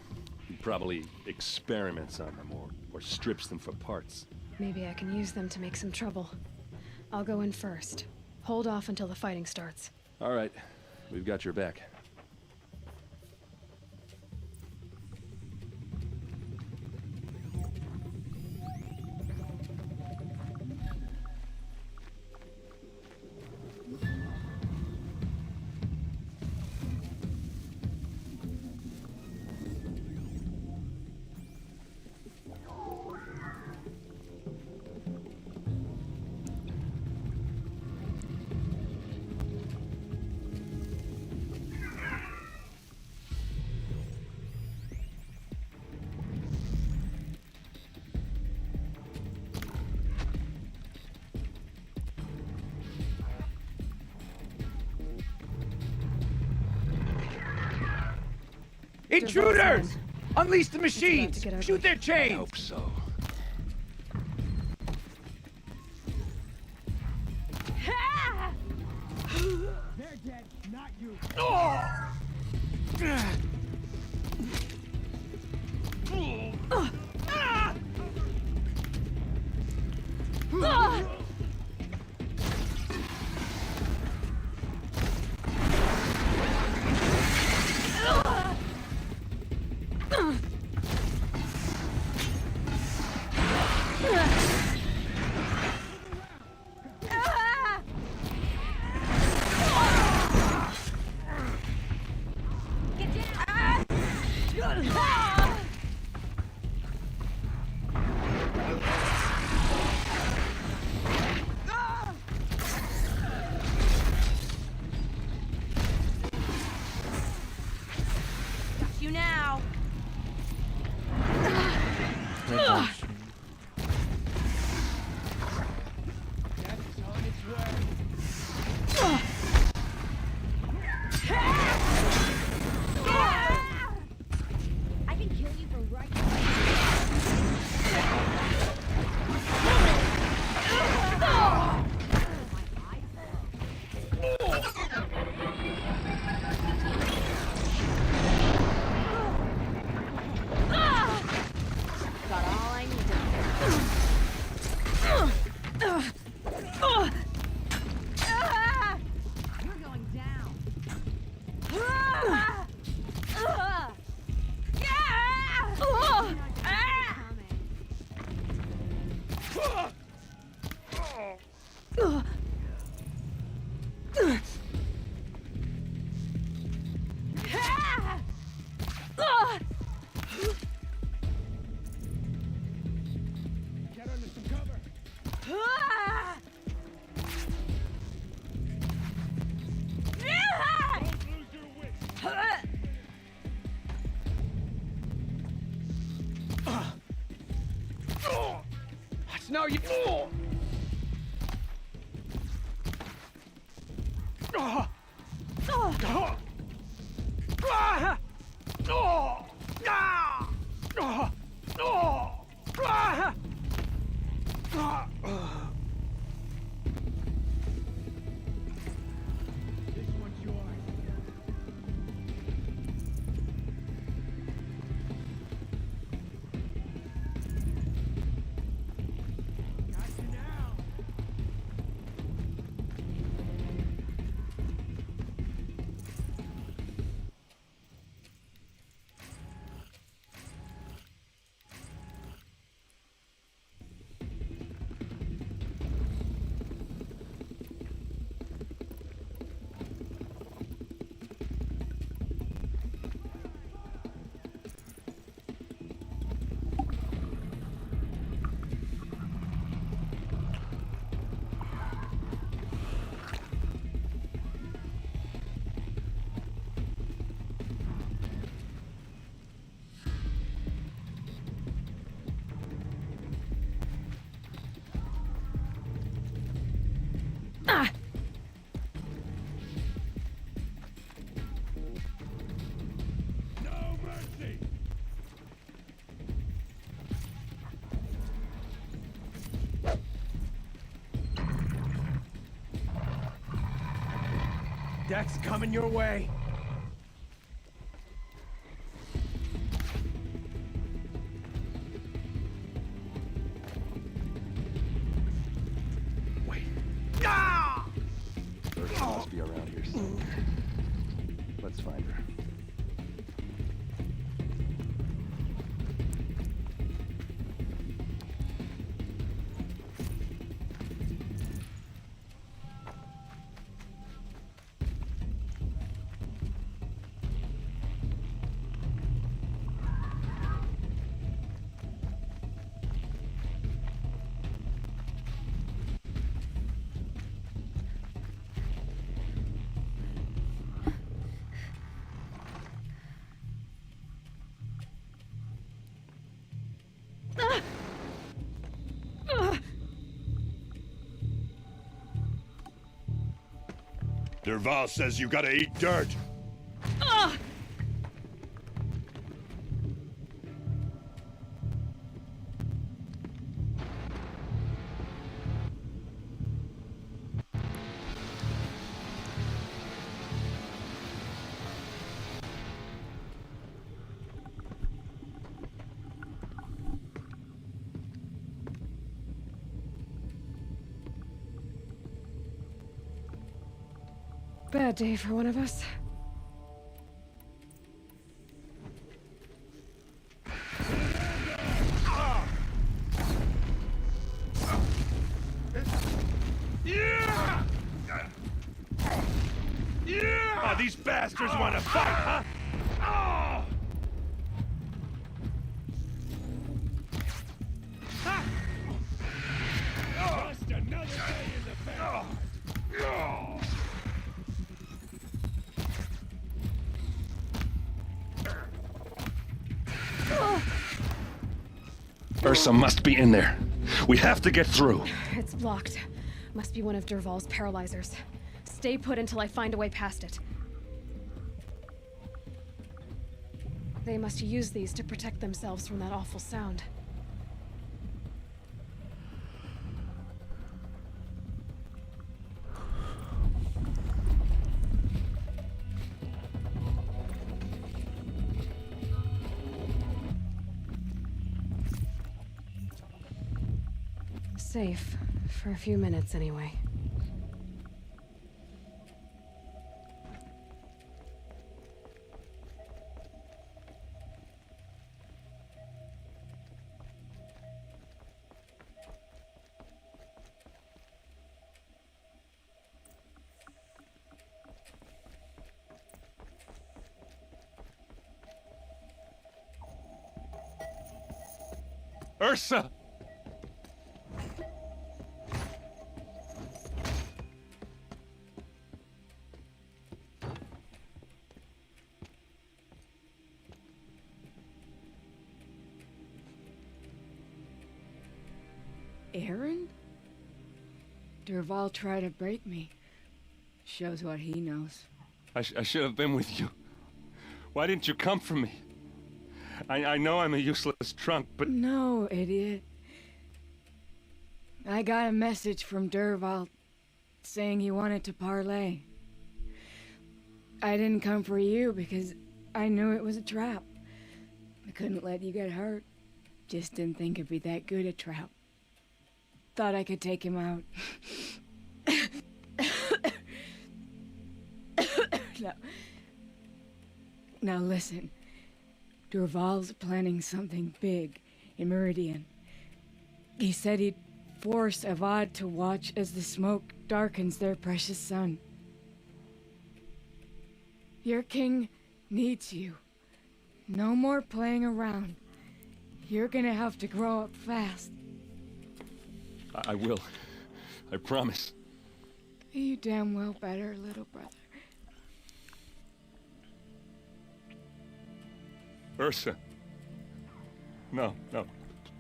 He probably experiments on them or strips them for parts. Maybe I can use them to make some trouble. I'll go in first. Hold off until the fighting starts. All right. We've got your back. Intruders! Unleash the about machines! to get ugly. Shoot their I chains! hope so. They're dead, not you. Got you now. I can kill you from right Got all I need You're going down. Get under some cover. Don't lose your wits. That's now you. This one's yours. Got you now. No mercy. Dex coming your way. Wait. Ursula must be around here somewhere. Let's find her. Derval says you gotta eat dirt. bad day for one of us. Yeah! Yeah! Oh, these bastards want to fight, huh? Oh! Just another day in the bed. Ursa must be in there. We have to get through. It's blocked. Must be one of Dervahl's paralyzers. Stay put until I find a way past it. They must use these to protect themselves from that awful sound. Safe. For a few minutes, anyway. Ursa! Aaron? Dervahl tried to break me. Shows what he knows. I should have been with you. Why didn't you come for me? I know I'm a useless trunk, but... No, idiot. I got a message from Dervahl saying he wanted to parlay. I didn't come for you because I knew it was a trap. I couldn't let you get hurt. Just didn't think it'd be that good a trap. Thought I could take him out. Now listen. Dervahl's planning something big in Meridian. He said he'd force Avad to watch as the smoke darkens their precious sun. Your king needs you. No more playing around. You're gonna have to grow up fast. I will. I promise. You damn well better, little brother. Ursa. No,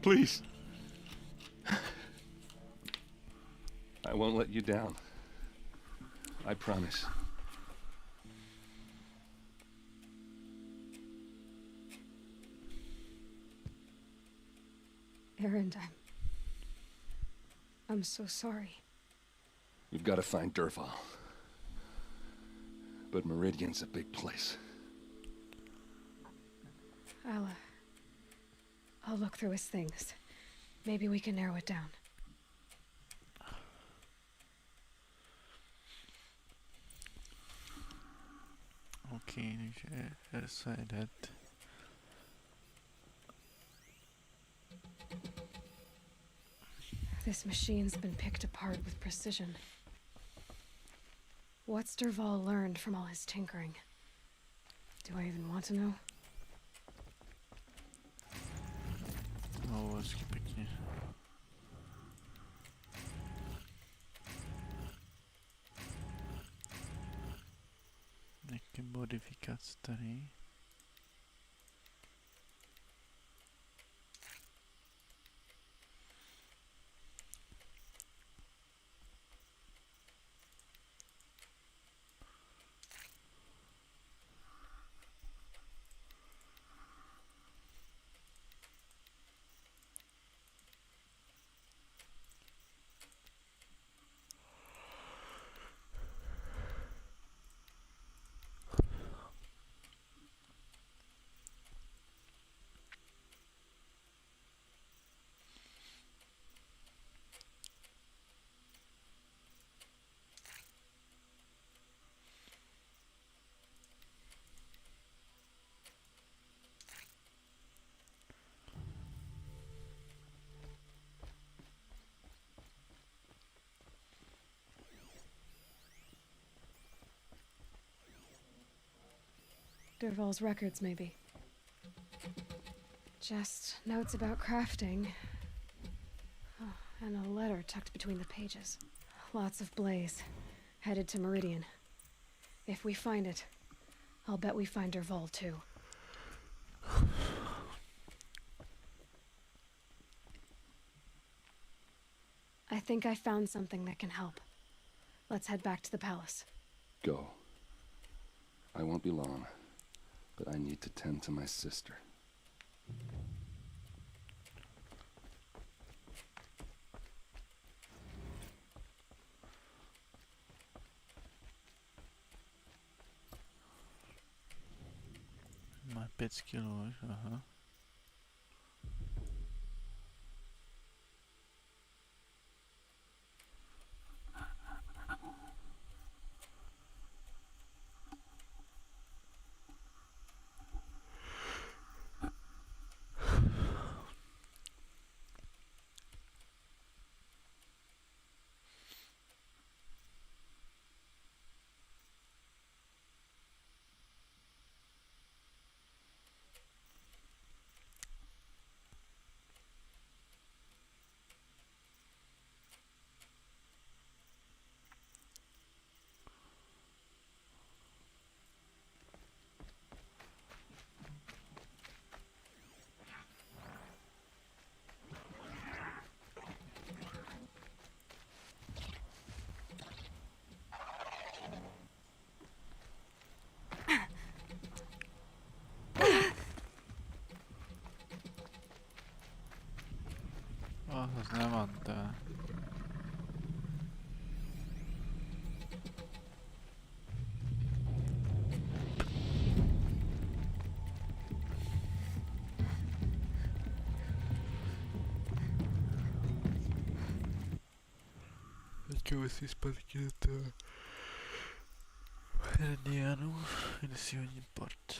please. I won't let you down. I promise. Aaron, I'm so sorry. We've got to find Dervahl. But Meridian's a big place. I'll look through his things. Maybe we can narrow it down. Okay, Ursa är dead. This machine's been picked apart with precision. What's Dervahl learned from all his tinkering? Do I even want to know? O, hezky pěkně. Nějaký modifikace tady. Dervahl's records, maybe. Just notes about crafting. Oh, and a letter tucked between the pages. Lots of blaze. Headed to Meridian. If we find it, I'll bet we find Dervahl too. I think I found something that can help. Let's head back to the palace. Go. I won't be long, but I need to tend to my sister. Ma 5 kg, aha. Az nem adta. Perché si spacchetta indiano e si ogni porta.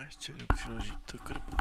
Ještě jdu přiložit to krbu.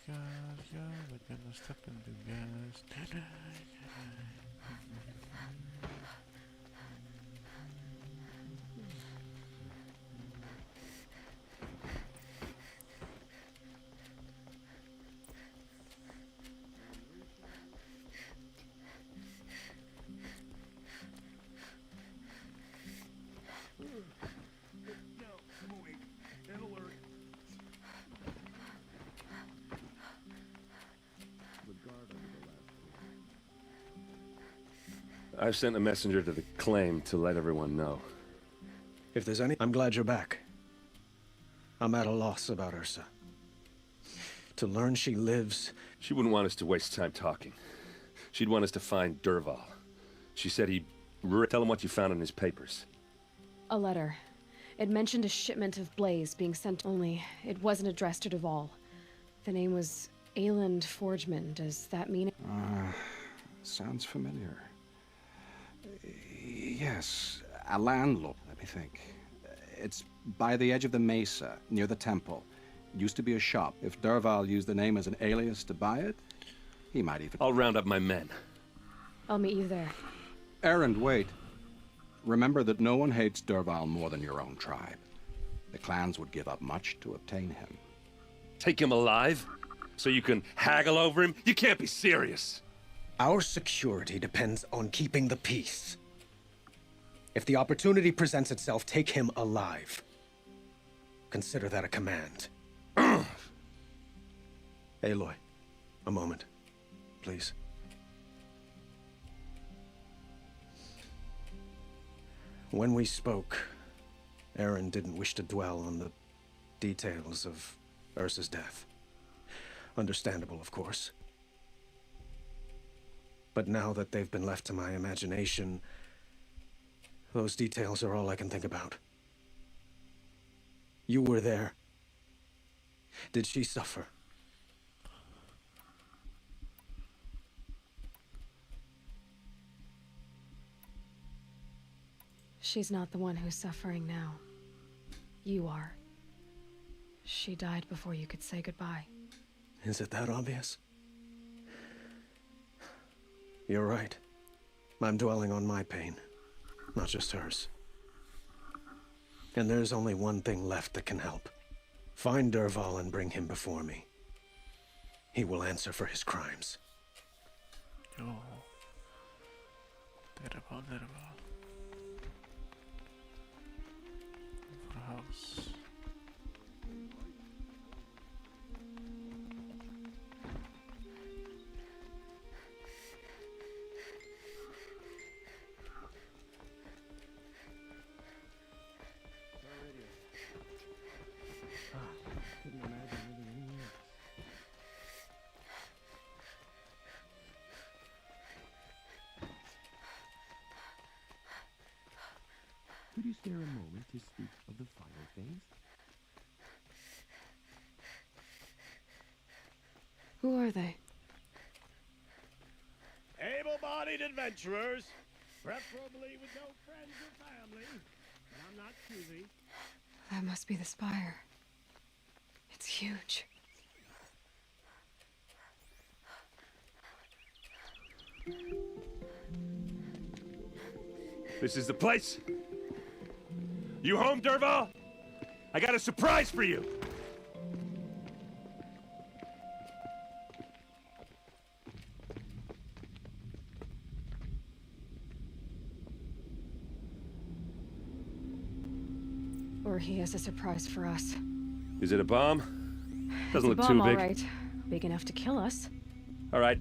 Gas, we're gonna step into gas tonight. I've sent a messenger to the claim to let everyone know. If there's any... I'm glad you're back. I'm at a loss about Ursa. To learn she lives... She wouldn't want us to waste time talking. She'd want us to find Dervahl. She said he'd... Tell him what you found in his papers. A letter. It mentioned a shipment of Blaze being sent, only it wasn't addressed to Dervahl. The name was Ayland Forgeman. Does that mean... Sounds familiar. Yes, a landlord, let me think. It's by the edge of the mesa, near the temple. It used to be a shop. If Dervahl used the name as an alias to buy it, he might even... I'll round up my men. I'll meet you there. Erend, wait. Remember that no one hates Dervahl more than your own tribe. The clans would give up much to obtain him. Take him alive? So you can haggle over him? You can't be serious. Our security depends on keeping the peace. If the opportunity presents itself, take him alive. Consider that a command. Aloy, a moment, please. When we spoke, Erend didn't wish to dwell on the details of Ursa's death. Understandable, of course. But now that they've been left to my imagination, those details are all I can think about. You were there. Did she suffer? She's not the one who's suffering now. You are. She died before you could say goodbye. Is it that obvious? You're right. I'm dwelling on my pain, not just hers. And there's only one thing left that can help. Find Dervahl and bring him before me. He will answer for his crimes. Oh. Dervahl. House. Could you spare a moment to speak of the finer things? Who are they? Able-bodied adventurers, preferably with no friends or family. But I'm not choosy. That must be the spire. It's huge. This is the place. You home, Dervahl? I got a surprise for you. Or he has a surprise for us. Is it a bomb? Doesn't It's a look bomb, too big. all right. Big enough to kill us. All right.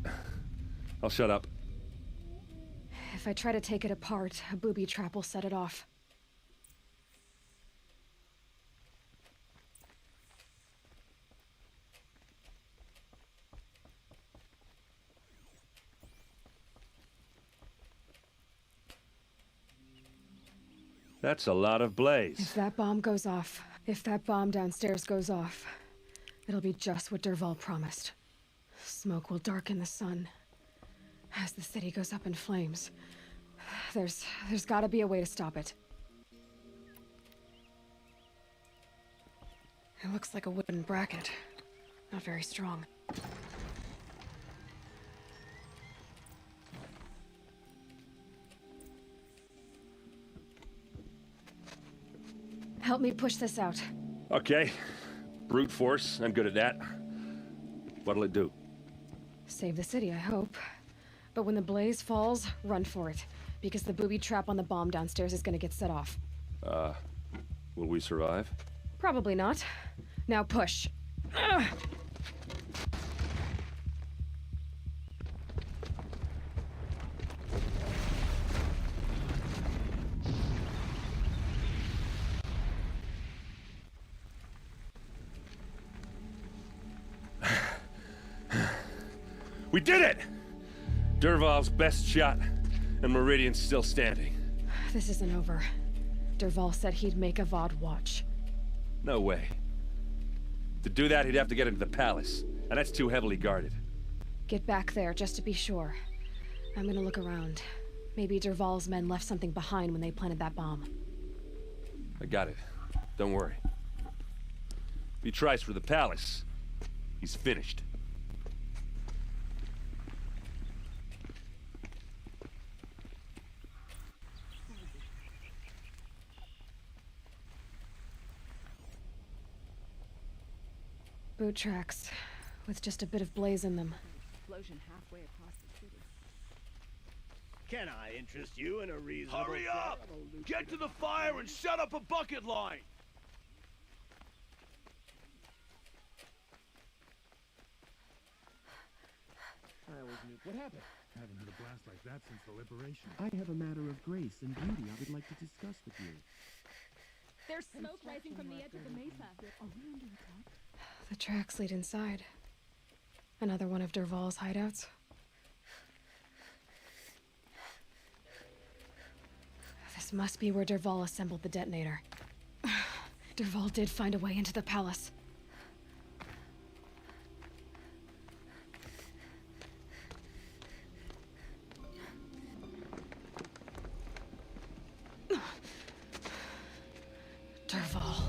I'll shut up. If I try to take it apart, a booby trap will set it off. That's a lot of blaze. If that bomb goes off, if that bomb downstairs goes off, it'll be just what Dervahl promised. Smoke will darken the sun. As the city goes up in flames, there's gotta be a way to stop it. It looks like a wooden bracket. Not very strong. Help me push this out. Okay. Brute force. I'm good at that. What'll it do? Save the city, I hope. But when the blaze falls, run for it. Because the booby trap on the bomb downstairs is gonna get set off. Will we survive? Probably not. Now push. Ugh. We did it! Dervahl's best shot, and Meridian's still standing. This isn't over. Dervahl said he'd make Avad watch. No way. To do that, he'd have to get into the palace, and that's too heavily guarded. Get back there, just to be sure. I'm gonna look around. Maybe Dervahl's men left something behind when they planted that bomb. I got it. Don't worry. If he tries for the palace, he's finished. Boot tracks, with just a bit of blaze in them. Explosion halfway across the city. Can I interest you in a reasonable... Hurry up! Get to the fire and set up a bucket line! I always knew... What happened? I haven't had a blast like that since the liberation. I have a matter of grace and beauty I would like to discuss with you. There's smoke rising from the edge of the mesa. Are we under attack? The tracks lead inside. Another one of Dervahl's hideouts. This must be where Dervahl assembled the detonator. Dervahl did find a way into the palace. Dervahl.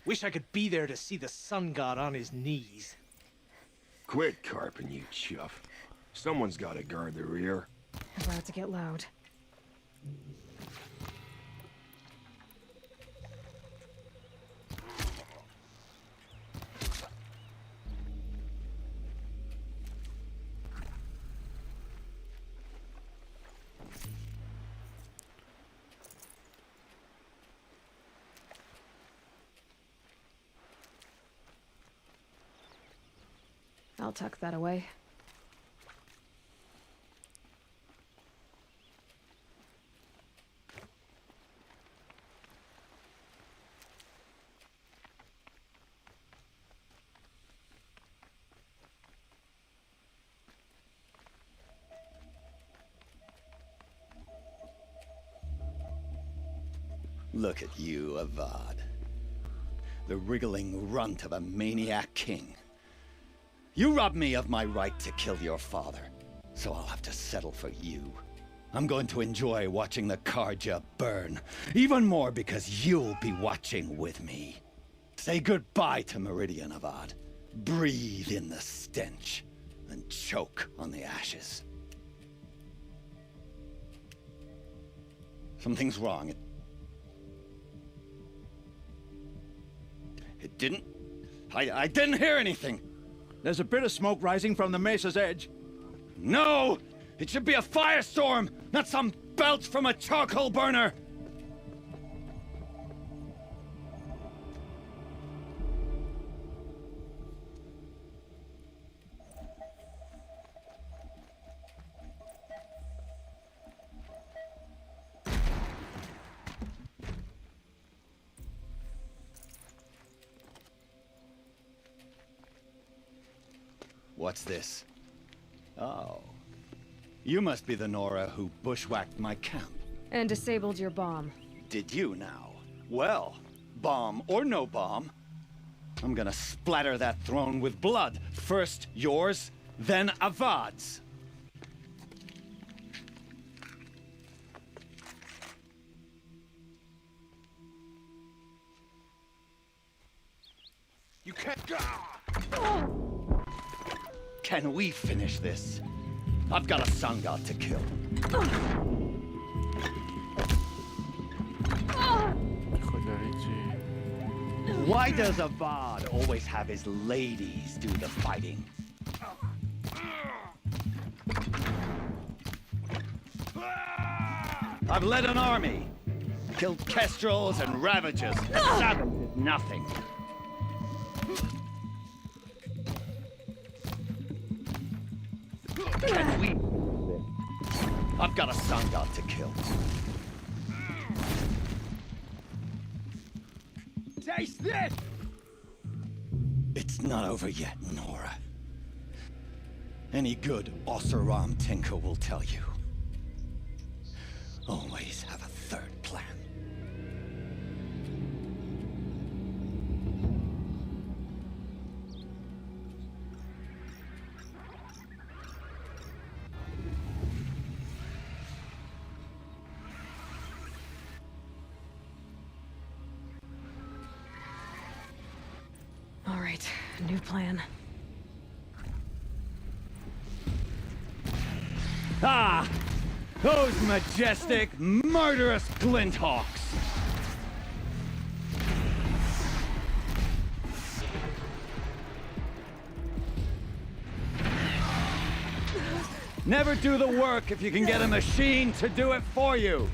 Wish I could be there to see the sun god on his knees. Quit carping, you chuff. Someone's gotta guard the rear. About to get loud. I'll tuck that away. Look at you, Avad. The wriggling runt of a maniac king. You robbed me of my right to kill your father, so I'll have to settle for you. I'm going to enjoy watching the Carja burn, even more because you'll be watching with me. Say goodbye to Meridian, Avad. Breathe in the stench, and choke on the ashes. Something's wrong. It didn't... I didn't hear anything. There's a bit of smoke rising from the mesa's edge. No! It should be a firestorm, not some belch from a charcoal burner! What's this? Oh. You must be the Nora who bushwhacked my camp. And disabled your bomb. Did you now? Well, bomb or no bomb, I'm gonna splatter that throne with blood. First yours, then Avad's. Can we finish this? I've got a sun god to kill. Why does Avad always have his ladies do the fighting? I've led an army, killed kestrels and ravagers, and savaged nothing. Can we finish this? I've got a sun god to kill. Taste this! It's not over yet, Nora. Any good Oseram tinker will tell you. Always have a third plan. All right, new plan. Ah! Those majestic, murderous Glinthawks! Never do the work if you can get a machine to do it for you!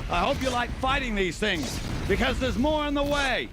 I hope you like fighting these things, because there's more on the way!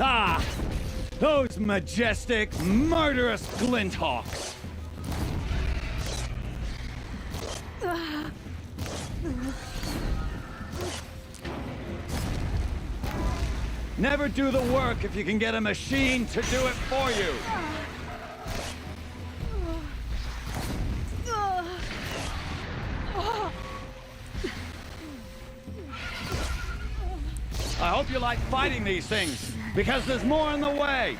Ah! Those majestic, murderous Glinthawks! Never do the work if you can get a machine to do it for you! I hope you like fighting these things, because there's more on the way!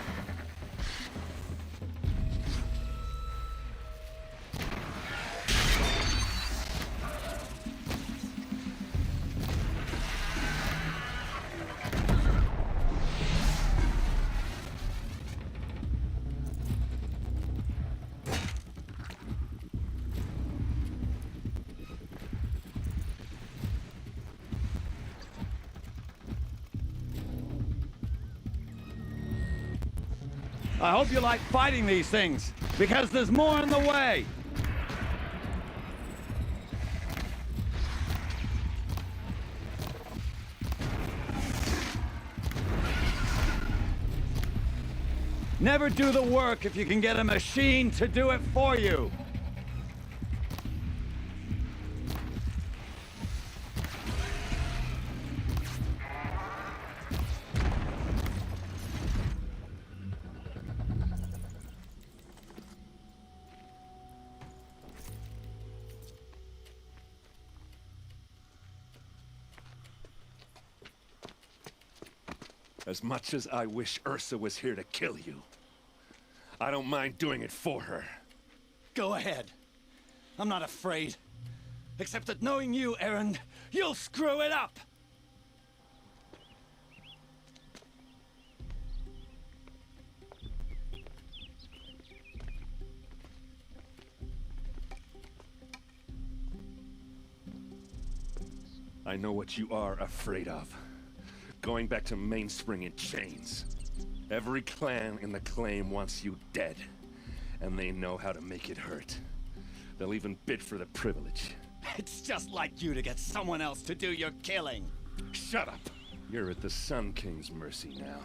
I hope you like fighting these things, because there's more on the way! Never do the work if you can get a machine to do it for you! As much as I wish Ursa was here to kill you, I don't mind doing it for her. Go ahead. I'm not afraid. Except that knowing you, Erend, you'll screw it up! I know what you are afraid of. Going back to Mainspring in chains. Every clan in the claim wants you dead. And they know how to make it hurt. They'll even bid for the privilege. It's just like you to get someone else to do your killing. Shut up! You're at the Sun King's mercy now.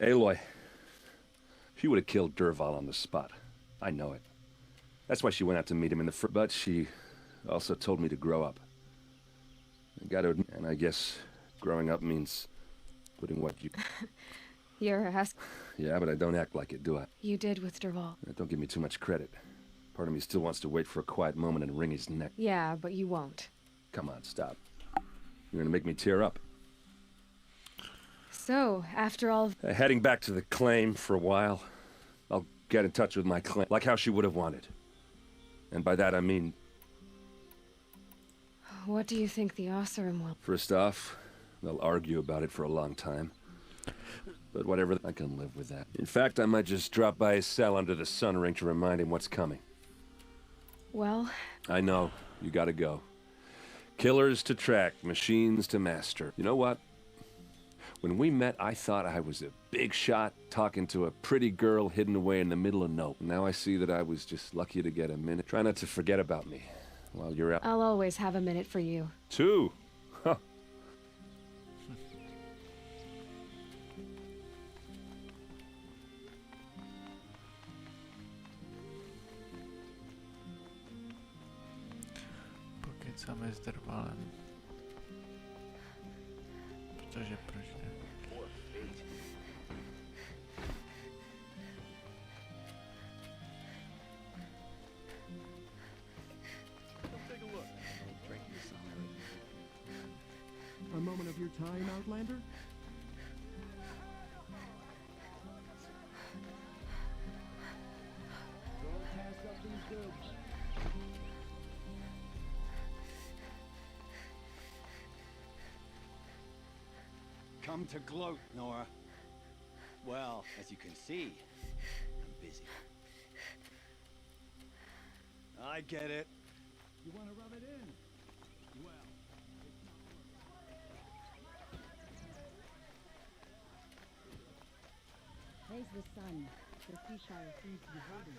Aloy, she would have killed Dervahl on the spot. I know it. That's why she went out to meet him in the but she also told me to grow up. I gotta admit, and I guess growing up means putting what you... You're asking. Yeah, but I don't act like it, do I? You did with Dervahl. Don't give me too much credit. Part of me still wants to wait for a quiet moment and wring his neck. Yeah, but you won't. Come on, stop. You're gonna make me tear up. So, after all... Heading back to the claim for a while. I'll get in touch with my claim, like how she would have wanted. And by that I mean... What do you think the Oseram will... First off, they'll argue about it for a long time. But whatever, I can live with that. In fact, I might just drop by his cell under the sun ring to remind him what's coming. Well... I know, you gotta go. Killers to track, machines to master. You know what? When we met, I thought I was a big shot talking to a pretty girl hidden away in the middle of nowhere. Now I see that I was just lucky to get a minute. Try not to forget about me while you're out. I'll always have a minute for you. 2? Huh. Pokecamy z Dervalem. Protože proč ne? A moment of your time, Outlander? Don't pass up these goods. Come to gloat, Nora. Well, as you can see, I'm busy. I get it. You want to rub it in? Well, Praise the sun. The Seashire seems to be holding.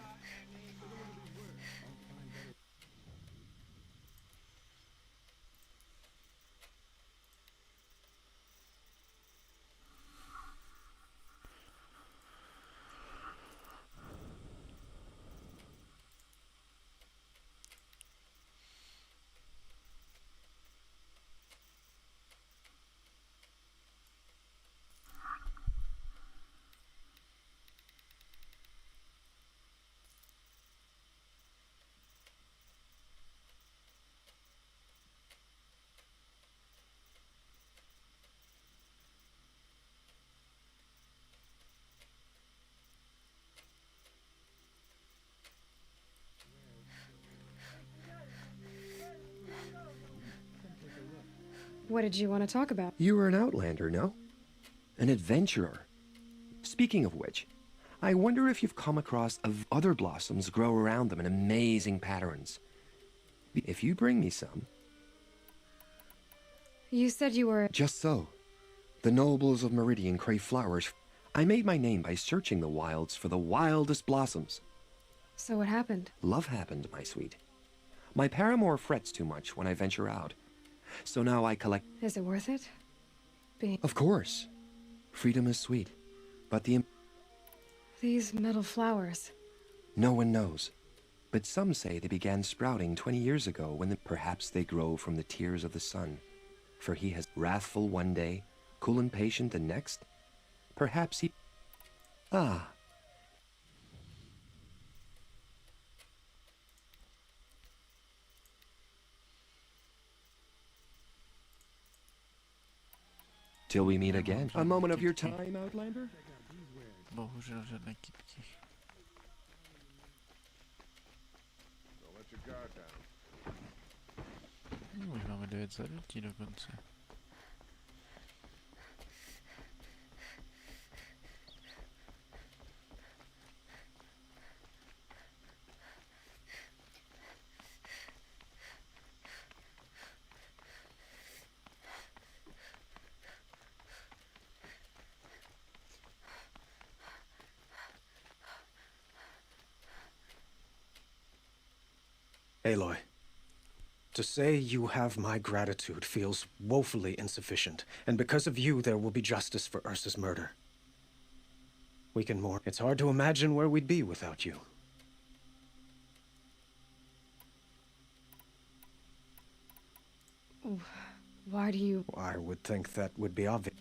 What did you want to talk about? You were an outlander, no? An adventurer. Speaking of which, I wonder if you've come across other blossoms grow around them in amazing patterns. If you bring me some... You said you were... Just so. The nobles of Meridian crave flowers. I made my name by searching the wilds for the wildest blossoms. So what happened? Love happened, my sweet. My paramour frets too much when I venture out. So now I collect... Is it worth it? Of course. Freedom is sweet. But These metal flowers... No one knows. But some say they began sprouting 20 years ago when perhaps they grow from the tears of the sun. For he has wrathful one day, cool and patient the next. Perhaps he... Ah. Till we meet again. A moment of your Kitky. time, Outlander? Bohužel žádné kitky. Už máme 9 zadutí dokonce. Aloy, to say you have my gratitude feels woefully insufficient, and because of you there will be justice for Ursa's murder. We can mourn. It's hard to imagine where we'd be without you. Why do you... I would think that would be obvious.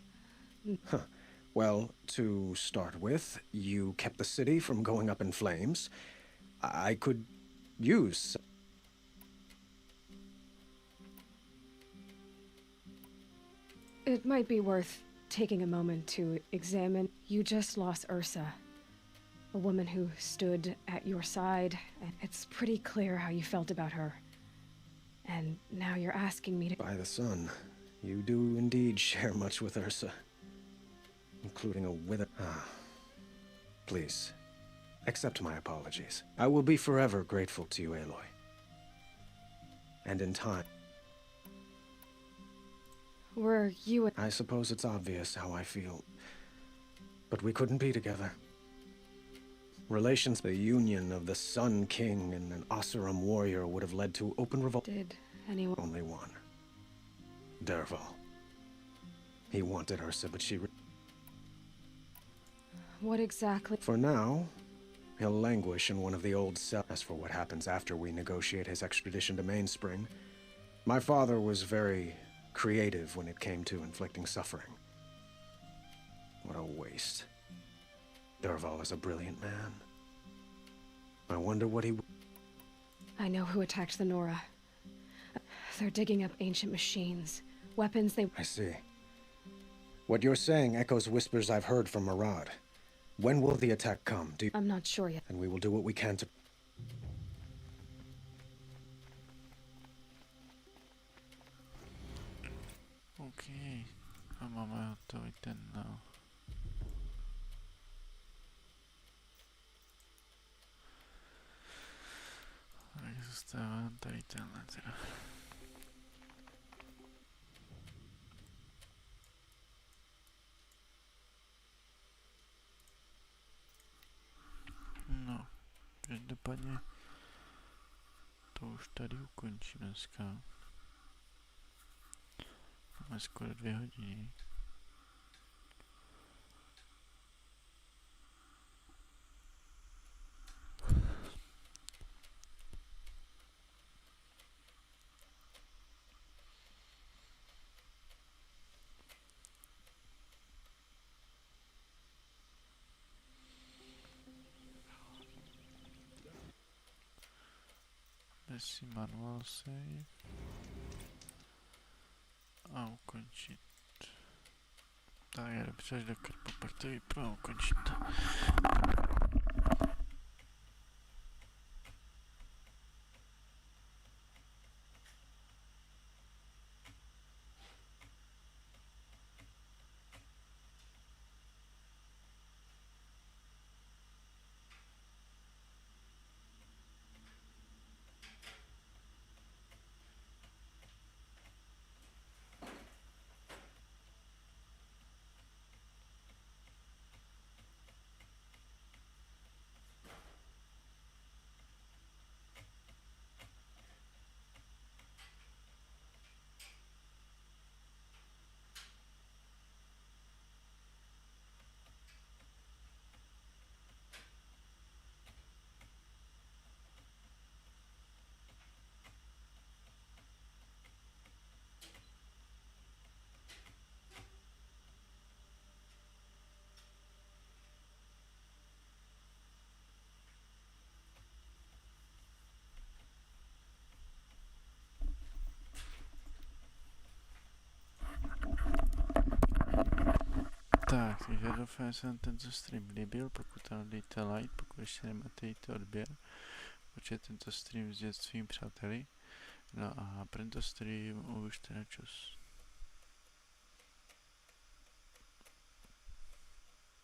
Huh. Well, to start with, you kept the city from going up in flames. I could use... It might be worth taking a moment to examine. You just lost Ursa, a woman who stood at your side, and it's pretty clear how you felt about her. And now you're asking me to... By the sun, you do indeed share much with Ursa, including a wither... Please, accept my apologies. I will be forever grateful to you, Aloy. And in time... Were you and... I suppose it's obvious how I feel. But we couldn't be together. Relations, the union of the Sun King and an Oseram warrior would have led to open revolt. Did anyone... Only one. Dervahl. He wanted Ursa, but she... What exactly... For now, he'll languish in one of the old cells. As for what happens after we negotiate his extradition to Mainspring, my father was very creative when it came to inflicting suffering. What a waste. Dervahl is a brilliant man. I wonder what he... I know who attacked the Nora. They're digging up ancient machines. Weapons they... I see. What you're saying echoes whispers I've heard from Murad. When will the attack come? I'm not sure yet. And we will do what we can to... Okej, a máme hotový ten, no. Tak zůstává tady tenhle teda. No, každopádně to už tady ukončíme dneska. Máme skoro 2 hodiny. Dnes si manual save a ukončit. Tak je dobře, až do karpoportu vypadá ukončit to. Tak, takže já doufám, že se vám tento stream líbil, pokud ano, dejte like, pokud ještě nemáte, dejte odběr, určitě tento stream sdělit svým přáteli, no a pro tento stream už teda čus.